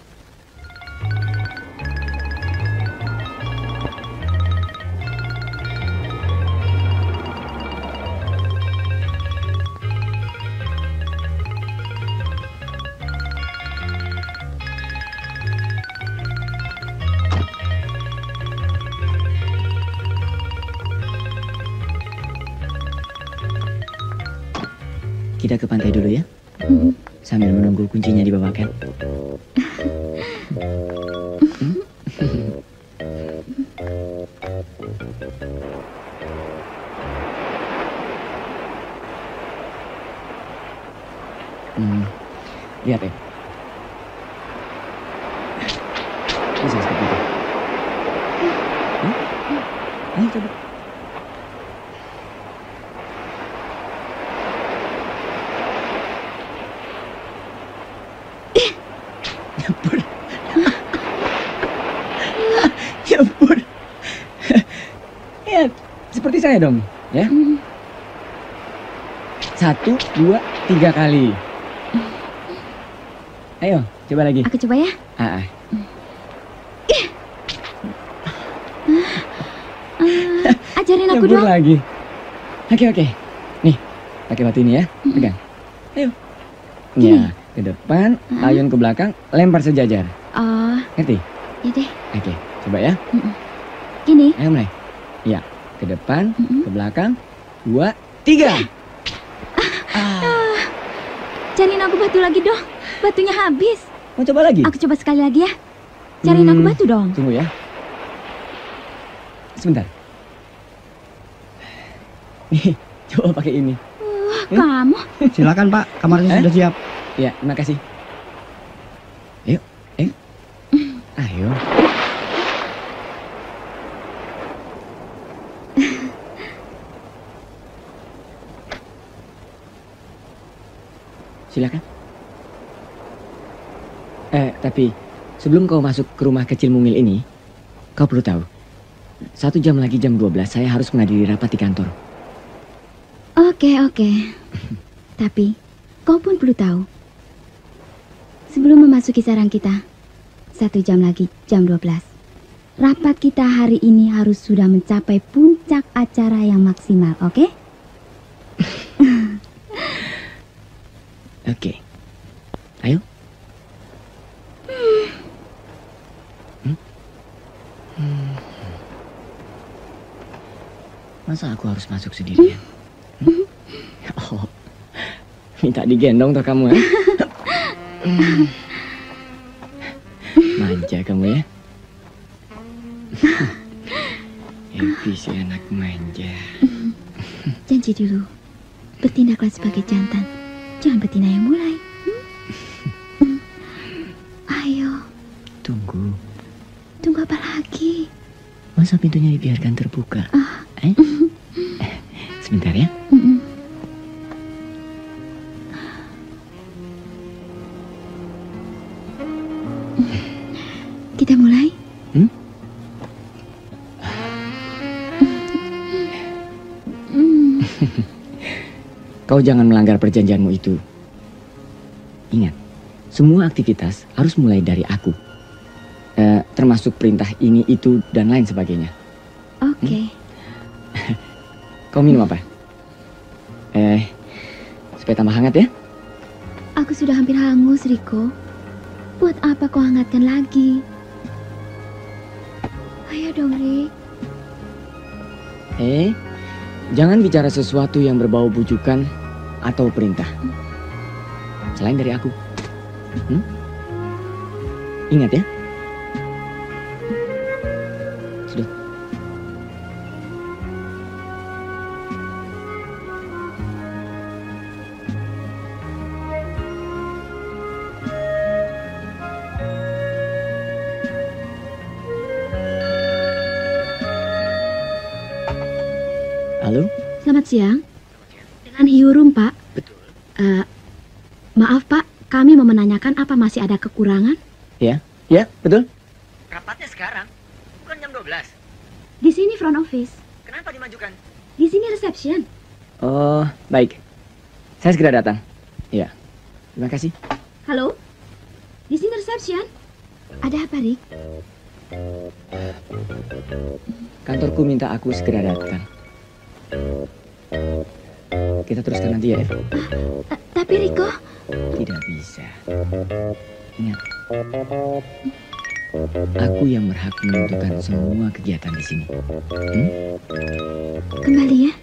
Kita ke pantai dulu ya. Sambil menunggu kuncinya dibawakan. Lihat ya. Bisa seperti itu. Ayo coba. Ya ampun. Ya, seperti saya dong, ya. 1, 2, 3 kali. Ayo, coba lagi. Aku coba ya. Ajarin aku dong. Lagi. Oke. Nih, pakai batu ini ya. Pegang. Ayo. Ya, ke depan, ayun ke belakang, lempar sejajar. Oh. Ngerti? Ya deh. Oke, coba ya. Gini. Ayo mulai. Ya, ke depan, ke belakang, 2, 3. Cariin aku batu lagi dong. Batunya habis. Mau coba lagi? Aku coba sekali lagi ya. Cariin aku batu dong. Tunggu ya. Sebentar. Nih, coba pakai ini. Kamu. Silakan Pak, kamarnya sudah siap. Ya, terima kasih. Yuk, ayo. Silakan. Tapi sebelum kau masuk ke rumah kecil mungil ini, kau perlu tahu. 1 jam lagi jam 12 saya harus menghadiri rapat di kantor. Oke. Tapi kau pun perlu tahu. Sebelum memasuki sarang kita, 1 jam lagi jam 12. Rapat kita hari ini harus sudah mencapai puncak acara yang maksimal, oke? Oke. Ayo. Masa aku harus masuk sendirian? Oh, minta digendong toh kamu ya? Manja kamu ya? Evi si anak manja. Janji dulu, bertindaklah sebagai jantan. Jangan betina yang mulai. Ayo. Tunggu. Tunggu apa lagi? Masa pintunya dibiarkan terbuka? Sebentar ya. Kita mulai? Kau jangan melanggar perjanjianmu itu. Ingat, semua aktivitas harus mulai dari aku. Termasuk perintah ini, itu, dan lain sebagainya. Oke. Kau minum apa? Supaya tambah hangat ya. Aku sudah hampir hangus, Riko. Buat apa kau hangatkan lagi? Ayo dong, Rik. Jangan bicara sesuatu yang berbau bujukan atau perintah. Selain dari aku. Ingat ya. Sudah. Halo? Selamat siang. Dengan Hyurum, Pak. Betul. Maaf, Pak. Kami mau menanyakan apa masih ada kekurangan? Ya, betul. Rapatnya sekarang, bukan jam 12. Di sini front office. Kenapa dimajukan? Di sini reception. Oh, baik. Saya segera datang. Ya, terima kasih. Halo? Di sini reception. Ada apa, Rick? Kantorku minta aku segera datang. Kita teruskan nanti ya, Eva. Tapi Riko... Tidak bisa. Ingat, aku yang berhak menentukan semua kegiatan di sini. Kembali ya.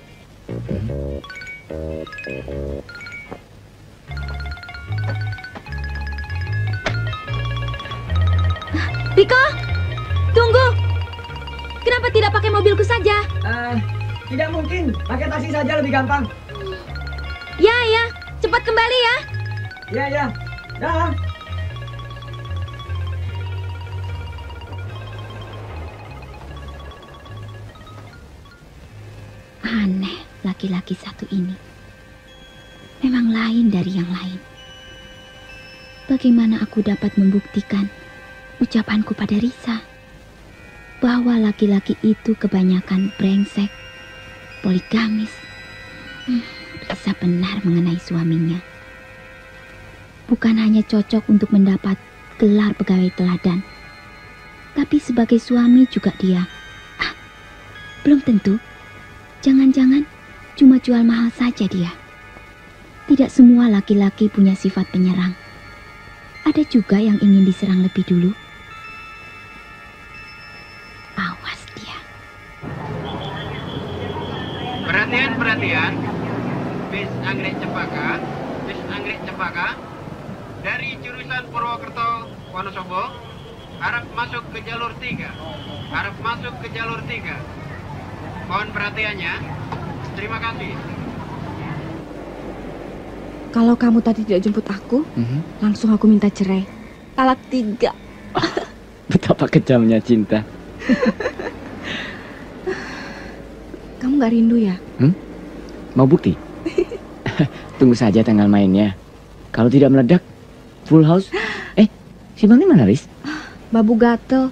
Riko, tunggu. Kenapa tidak pakai mobilku saja? Tidak mungkin. Pakai taksi saja lebih gampang. Ya, cepat kembali ya. Ya. Dah. Aneh, laki-laki satu ini. Memang lain dari yang lain. Bagaimana aku dapat membuktikan ucapanku pada Risa bahwa laki-laki itu kebanyakan brengsek, poligamis. Risa benar mengenai suaminya. Bukan hanya cocok untuk mendapat gelar pegawai teladan, tapi sebagai suami juga dia. Belum tentu. Jangan-jangan cuma jual mahal saja dia. Tidak semua laki-laki punya sifat penyerang. Ada juga yang ingin diserang lebih dulu. Awas dia. Perhatian. Bis Anggrek Cempaka dari jurusan Purwokerto Wonosobo harap masuk ke jalur 3. Mohon perhatiannya. Terima kasih. Kalau kamu tadi tidak jemput aku, langsung aku minta cerai. Talak 3. Betapa kejamnya cinta. Kamu gak rindu ya? Mau bukti? Tunggu saja tanggal mainnya. Kalau tidak meledak, full house. Si Bang ini mana, Riz? Babu gatel.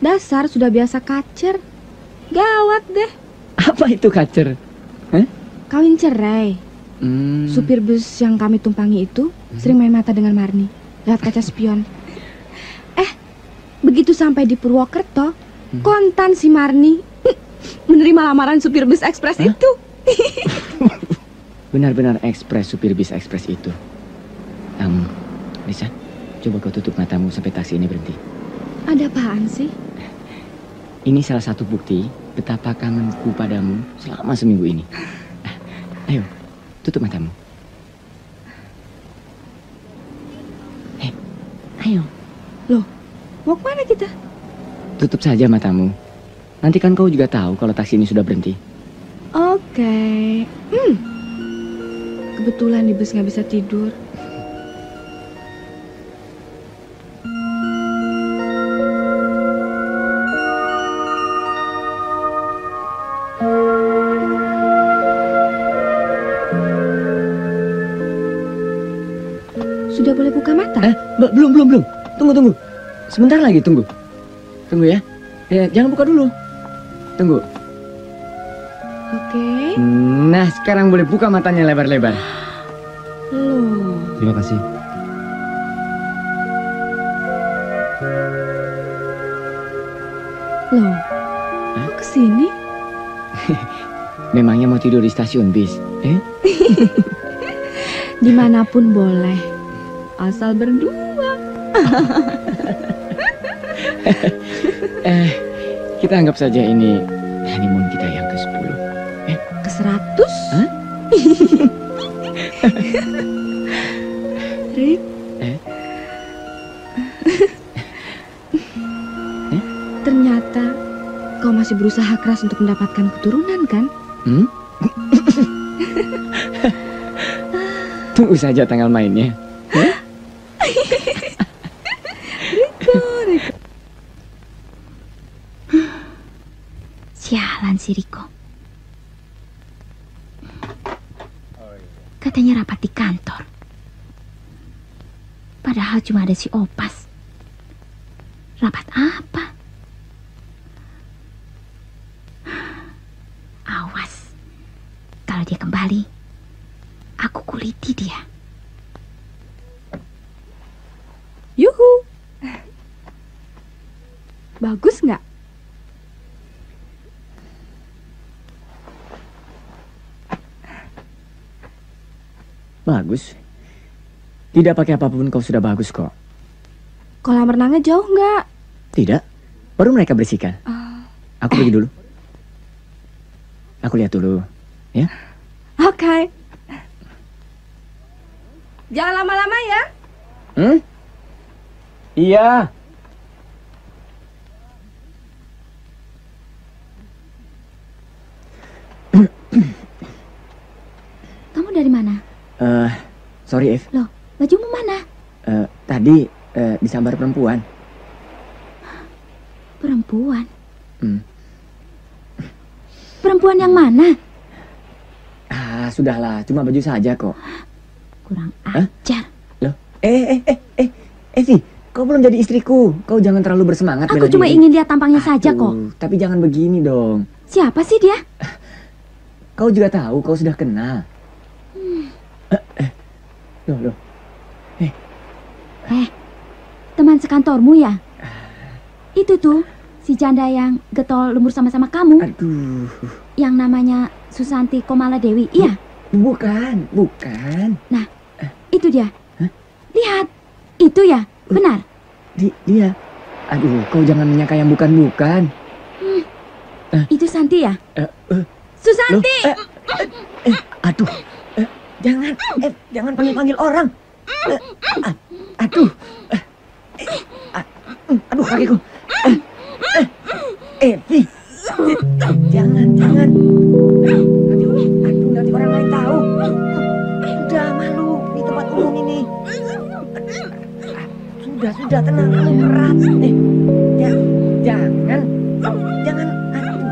Dasar sudah biasa kacer. Gawat deh. Apa itu kacer? Kawin cerai. Supir bus yang kami tumpangi itu sering main mata dengan Marni lewat kaca spion. Begitu sampai di Purwokerto, kontan si Marni menerima lamaran supir bus ekspres itu. Benar-benar ekspres supir bis ekspres itu. Lisa, coba kau tutup matamu sampai taksi ini berhenti. Ada apaan sih? Ini salah satu bukti betapa kangenku padamu selama seminggu ini. Ayo, tutup matamu. Ayo. Loh, mau kemana kita? Tutup saja matamu. Nanti kan kau juga tahu kalau taksi ini sudah berhenti. Oke. Kebetulan di bus nggak bisa tidur. Sudah boleh buka mata? Belum. Tunggu. Sebentar lagi, tunggu. Tunggu ya. Jangan buka dulu. Tunggu. Oke. Nah, sekarang boleh buka matanya lebar-lebar. Loh. Terima kasih. Loh, kok kesini? Memangnya mau tidur di stasiun bis? Dimanapun boleh, asal berdua. Kita anggap saja ini honeymoon kita yang ke-10. Ke-100? Rick? masih berusaha keras untuk mendapatkan keturunan, kan? Tunggu saja tanggal mainnya. Riko. Sialan si Riko. Katanya rapat di kantor. Padahal cuma ada si Opas. Rapat apa? Awas. Kalau dia kembali, aku kuliti dia. Yuhu. Bagus nggak? Bagus. Tidak pakai apapun kau sudah bagus kok. Kolam renangnya jauh nggak? Tidak. Baru mereka bersihkan. Aku pergi dulu. Aku lihat dulu. Ya? Oke. Jangan lama-lama ya. Iya. Kamu dari mana? Sorry Eve. Loh, bajumu mana? Tadi disambar perempuan. Perempuan? Perempuan yang mana? Sudahlah, cuma baju saja kok. Kurang ajar. Loh, Evi, kau belum jadi istriku. Kau jangan terlalu bersemangat. Aku cuma ingin lihat tampangnya saja kok. Tapi jangan begini dong. Siapa sih dia? Kau juga tahu, kau sudah kenal. Loh. Teman sekantormu ya? Itu tuh, si janda yang getol lembur sama-sama kamu. Aduh. Yang namanya Susanti Komala Dewi, iya? Bukan. Nah, itu dia. Lihat, itu ya, benar? Dia. Aduh, kau jangan menyangka yang bukan-bukan. Itu Santi ya? Susanti! Aduh, jangan panggil orang. Aduh, kakiku. Evi, jangan. Nanti orang lain tahu. Udah malu di tempat umum ini. Sudah tenang, kamu berat. Jangan. Aduh,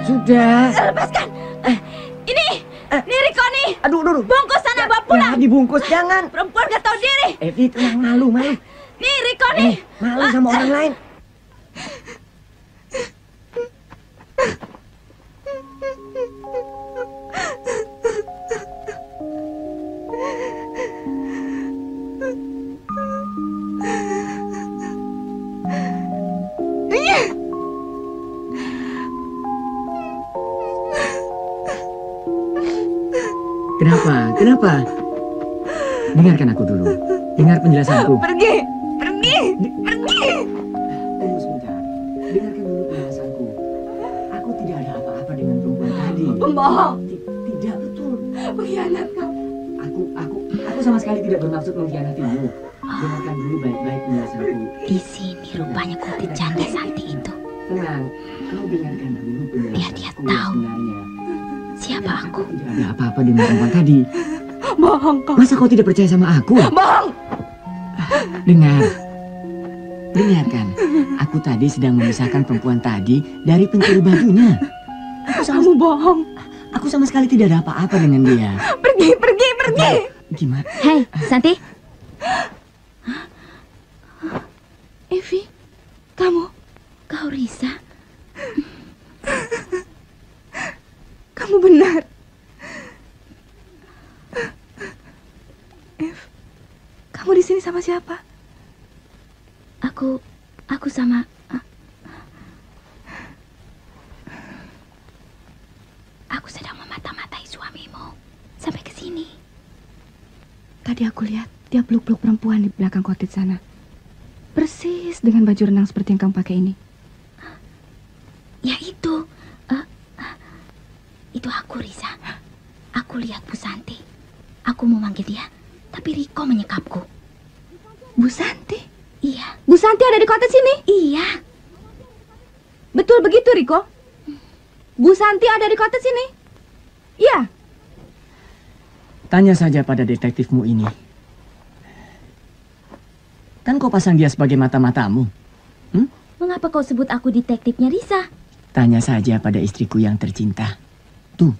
sudah. Lepaskan. Ini Riko nih. Aduh. Bungkus sana, bawa pulang. Dibungkus, jangan. Perempuan gak tahu diri. Evi, tenang, malu. Nih Riko nih. Malu sama orang lain. Kenapa? Dengarkan aku dulu. Dengar penjelasanku. Pergi. Tunggu sebentar. Dengarkan dulu penjelasanku. Aku tidak ada apa-apa dengan perempuan tadi. Pembohong. Tidak, betul. Pengkhianat kau. Aku sama sekali tidak bermaksud mengkhianatimu. Dengarkan dulu baik-baik penjelasanku. Di sini rupanya kutit janda Santi itu. Tenang, kau dengarkan dulu penjelasanku. Biar dia tahu siapa aku. Tidak ada apa-apa dengan perempuan tadi. Bohong kau. Masa kau tidak percaya sama aku? Bohong. Dengarkan. Aku tadi sedang memisahkan perempuan tadi dari pencuri bajunya. Kamu bohong. Aku sama sekali tidak ada apa-apa dengan dia. Pergi. Gimana? Hei, Santi. Evi, kau Risa. Kamu benar. Kamu di sini sama siapa? Aku sama... Aku sedang memata-matai suamimu sampai ke sini. Tadi aku lihat dia peluk-peluk perempuan di belakang cottage sana. Persis dengan baju renang seperti yang kamu pakai ini. Ya itu. Itu aku, Risa. Aku lihat Bu Santi. Aku mau manggil dia, tapi Riko menyekapku. Bu Santi? Iya. Bu Santi ada di cottage sini? Iya. Betul begitu, Riko. Bu Santi ada di kota sini. Iya. Tanya saja pada detektifmu ini. Kan kau pasang dia sebagai mata-matamu. Mengapa kau sebut aku detektifnya Risa? Tanya saja pada istriku yang tercinta. Tuh.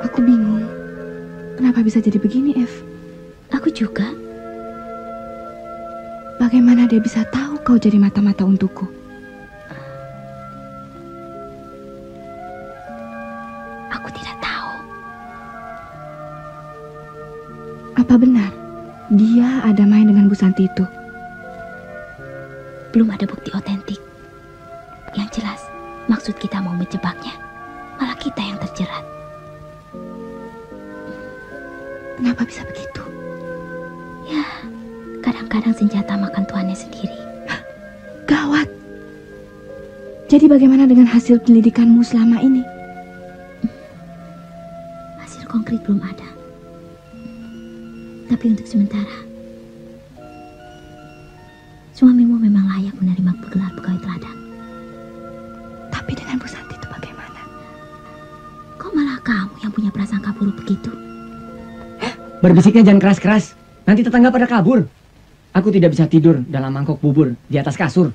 Aku bingung. Kenapa bisa jadi begini, F? Aku juga. Bagaimana dia bisa tahu kau jadi mata-mata untukku? Aku tidak tahu. Apa benar dia ada main dengan Bu Santi itu? Belum ada bukti otentik. Yang jelas, maksud kita mau menjebaknya, malah kita yang terjerat. Kenapa bisa begitu? Ya, kadang-kadang senjata makan tuannya sendiri. Gawat. Jadi bagaimana dengan hasil penyelidikanmu selama ini? Hasil konkret belum ada. Tapi untuk sementara, suamimu memang layak menerima gelar pegawai teladan. Tapi dengan Bu Santi itu bagaimana? Kok malah kamu yang punya prasangka buruk begitu? Berbisiknya jangan keras-keras. Nanti tetangga pada kabur. Aku tidak bisa tidur dalam mangkok bubur di atas kasur.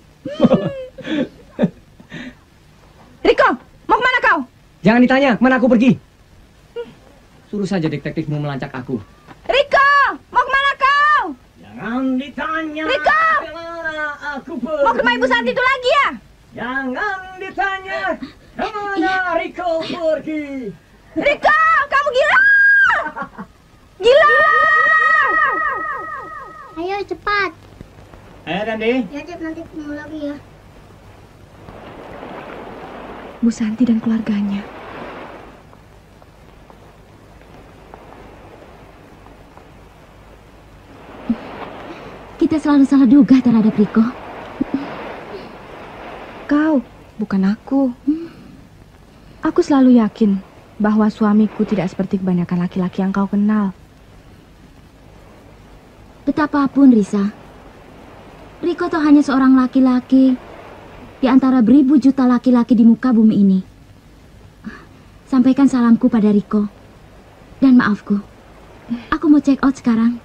Riko, mau kemana kau? Jangan ditanya kemana aku pergi. Suruh saja detektifmu melacak aku. Riko, mau kemana kau? Jangan ditanya. Riko, kemana aku pergi. mau ke rumah Ibu Santi itu lagi ya? Jangan ditanya kemana Riko pergi. Riko, kamu gila! Gila! Ayo cepat. Ayo Dandi. Ya Cep, nanti ketemu lagi ya. Bu Santi dan keluarganya. Kita selalu salah duga terhadap Riko. Kau, bukan aku. Aku selalu yakin bahwa suamiku tidak seperti kebanyakan laki-laki yang kau kenal. Betapapun, Risa, Riko toh hanya seorang laki-laki di antara beribu juta laki-laki di muka bumi ini. Sampaikan salamku pada Riko. Dan maafku, aku mau check out sekarang.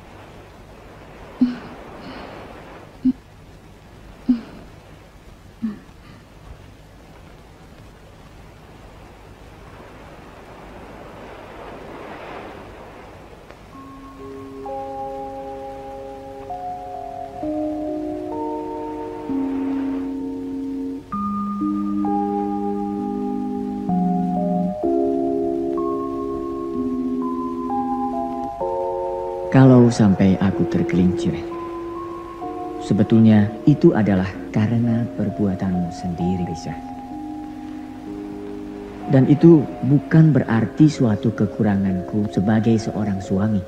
Kalau sampai aku tergelincir, sebetulnya itu adalah karena perbuatanmu sendiri, Risa. Dan itu bukan berarti suatu kekuranganku sebagai seorang suami.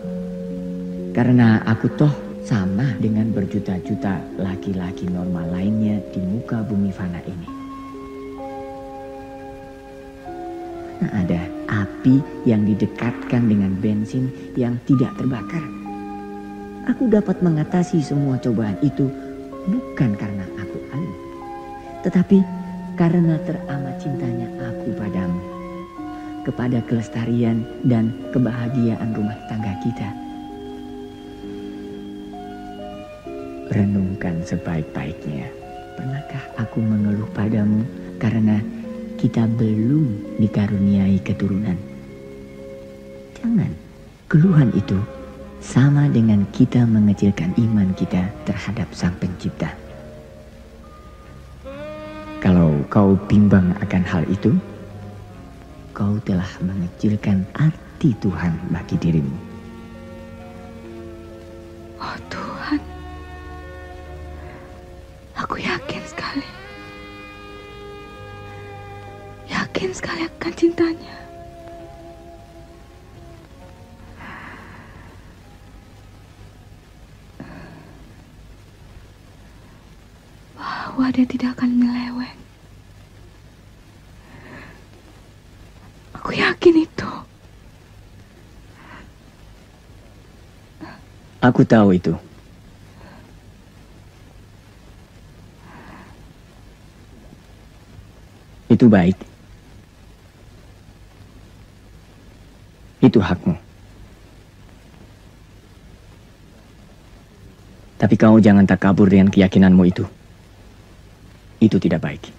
Karena aku toh sama dengan berjuta-juta laki-laki normal lainnya di muka bumi fana ini. Mana ada api yang didekatkan dengan bensin yang tidak terbakar. Aku dapat mengatasi semua cobaan itu bukan karena aku alim, tetapi karena teramat cintanya aku padamu, kepada kelestarian dan kebahagiaan rumah tangga kita. Renungkan sebaik-baiknya, pernahkah aku mengeluh padamu karena kita belum dikaruniai keturunan? Jangan, keluhan itu sama dengan kita mengecilkan iman kita terhadap Sang Pencipta. Kalau kau bimbang akan hal itu, kau telah mengecilkan arti Tuhan bagi dirimu. Oh Tuhan, aku yakin sekali akan cintanya. Bahwa dia tidak akan menyeleweng Aku tahu itu. Itu baik. Itu hakmu. Tapi kau jangan takabur dengan keyakinanmu itu. Itu tidak baik.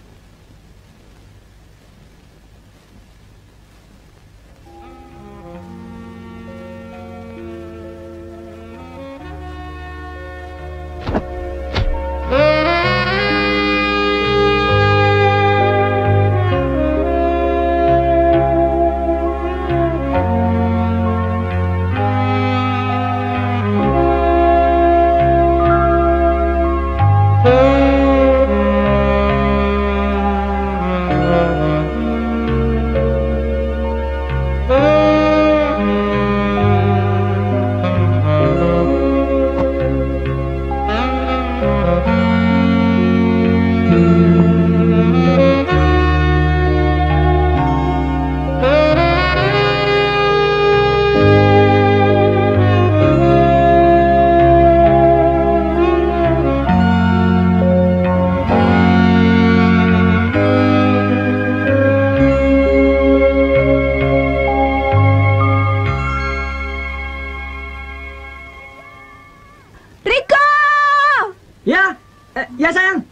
Ya sayang,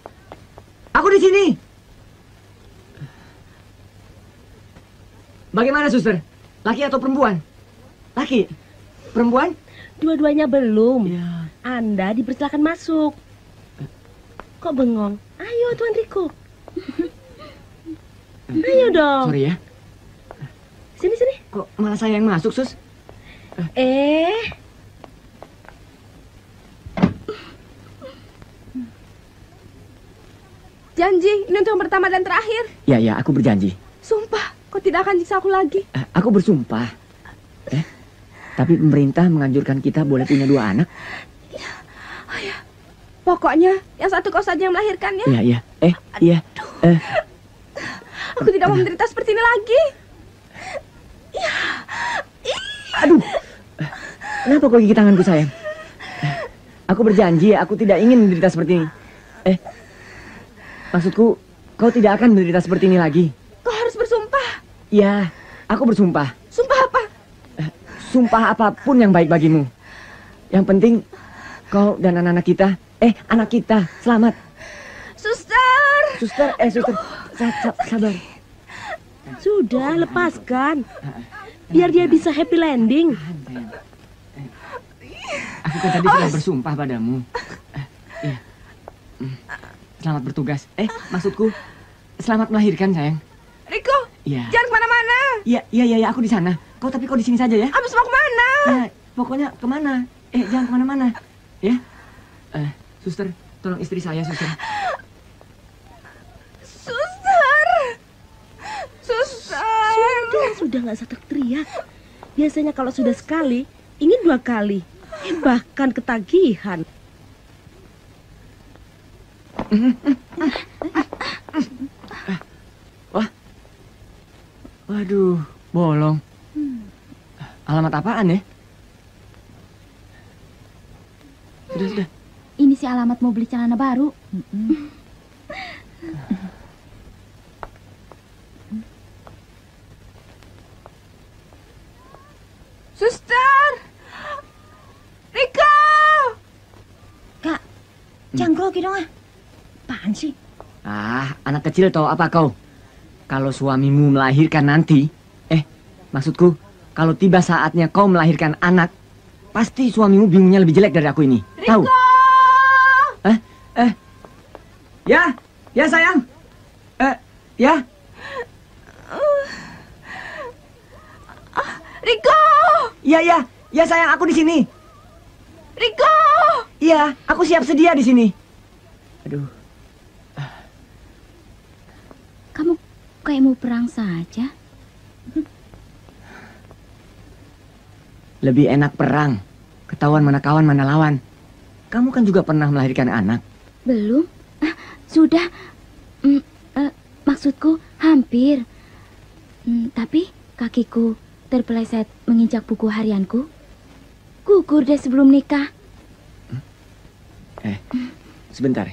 aku di sini. Bagaimana suster? Laki atau perempuan? Laki? Perempuan? Dua-duanya belum. Ya. Anda dipersilakan masuk. Kok bengong? Ayo Tuan Riko. Ayo dong. Sorry ya. Sini. Kok malah saya yang masuk, Sus? Janji, ini untuk yang pertama dan terakhir. Ya, aku berjanji. Sumpah, kau tidak akan nyiksa aku lagi. Aku bersumpah. Tapi pemerintah menganjurkan kita boleh punya 2 anak. Ya. Pokoknya, yang satu kau saja yang melahirkannya. Iya. Iya. Aku tidak mau menderita seperti ini lagi. Aduh. Kenapa kau gigit tanganku, sayang? Aku berjanji, aku tidak ingin menderita seperti ini. Maksudku, kau tidak akan menderita seperti ini lagi. Kau harus bersumpah. Ya, aku bersumpah. Sumpah apa? Sumpah apapun yang baik bagimu. Yang penting, kau dan anak-anak kita, anak kita, selamat. Suster. Suster. Sabar. Sudah, lepaskan. Biar dia bisa happy landing. Aku kan tadi sudah bersumpah padamu. Selamat bertugas. Maksudku, selamat melahirkan, sayang. Riko, jangan kemana-mana. Iya, aku di sana. Tapi kau di sini saja ya. Abis mau kemana? Pokoknya kemana? Jangan kemana-mana. Ya. Suster, tolong istri saya, suster. Sudah nggak usah teriak. Biasanya kalau sudah sekali, ingin 2 kali. Bahkan ketagihan. Waduh, bolong. Alamat apaan ya? Sudah. Ini sih alamat mau beli celana baru. Suster! Riko! Kak, jangan grogi dong Apaan sih? Anak kecil tahu apa kau? Kalau suamimu melahirkan nanti, maksudku, kalau tiba saatnya kau melahirkan anak, pasti suamimu bingungnya lebih jelek dari aku ini. Tahu? Ya sayang. Ya. Riko! Ya sayang, aku di sini. Riko! Iya, aku siap sedia di sini. Aduh. Kamu kayak mau perang saja. Lebih enak perang. Ketahuan mana kawan, mana lawan. Kamu kan juga pernah melahirkan anak. Belum. Sudah. Maksudku hampir. Tapi kakiku terpeleset menginjak buku harianku. Gugur deh sebelum nikah. Sebentar.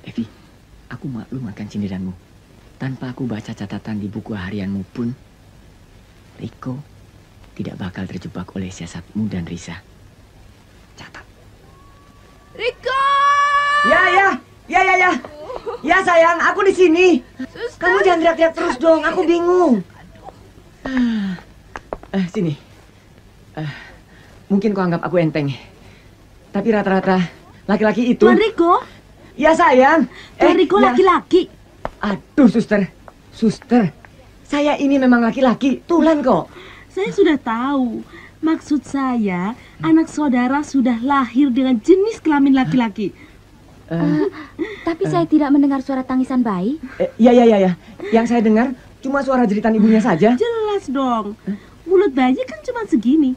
Evi, aku maklum akan sindiranmu. Tanpa aku baca catatan di buku harianmu pun, Riko tidak bakal terjebak oleh siasatmu dan Risa. Catat. Riko! Ya. Ya sayang, aku di sini. Kamu jangan teriak-teriak terus dong, aku bingung. Sini. Mungkin kau anggap aku enteng. Tapi rata-rata laki-laki itu... Tuan Riko? Ya sayang. Tuan Riko laki-laki. Aduh suster. Saya ini memang laki-laki, tulen kok. Saya sudah tahu. Maksud saya, anak saudara sudah lahir dengan jenis kelamin laki-laki. Tapi saya tidak mendengar suara tangisan bayi. Ya. Yang saya dengar cuma suara jeritan ibunya saja. Jelas dong. Mulut bayi kan cuma segini.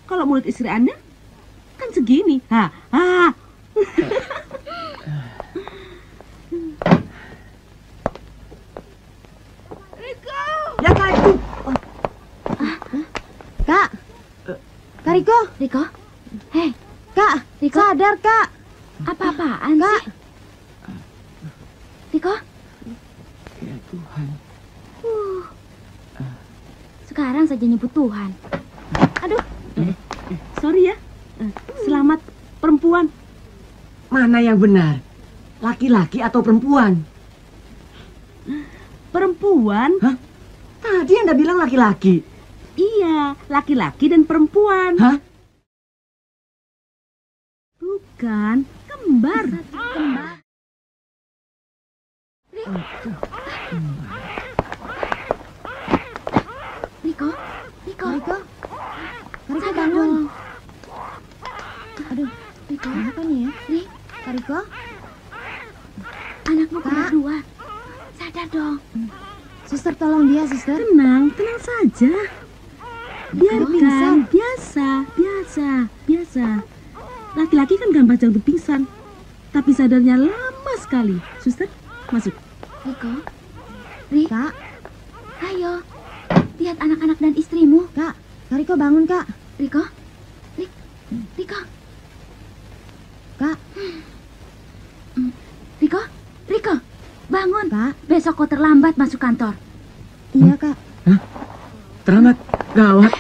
Kalau mulut istri Anda kan segini. Riko! Ya Kak itu. Kak. Kak Riko. Riko? Hei, Kak, Riko. sadar Kak. Apa-apaan Kak. sih? Riko? Ya Tuhan. Sekarang saja nyebut Tuhan. Aduh. Sorry ya. Selamat perempuan. Mana yang benar? Laki-laki atau perempuan? Perempuan? Hah? Tadi Anda bilang laki-laki. Iya, laki-laki dan perempuan. Hah? Bukan, kembar. Riko. Riko Sadar bangun. dong. Aduh, Riko. apa nih ya? Kak Riko? Anakmu kedua. Sadar dong. Suster tolong dia, suster. Tenang saja. Biarkan, biasa. Laki-laki kan gampang jatuh pingsan. Tapi sadarnya lama sekali. Suster, masuk. Riko. Kak. Ayo. Lihat anak-anak dan istrimu. Kak Riko bangun, Kak. Riko. Riko. Kak. Riko. Bangun. Kak. Besok kau terlambat masuk kantor. Iya, Kak. Terlambat? Gawat.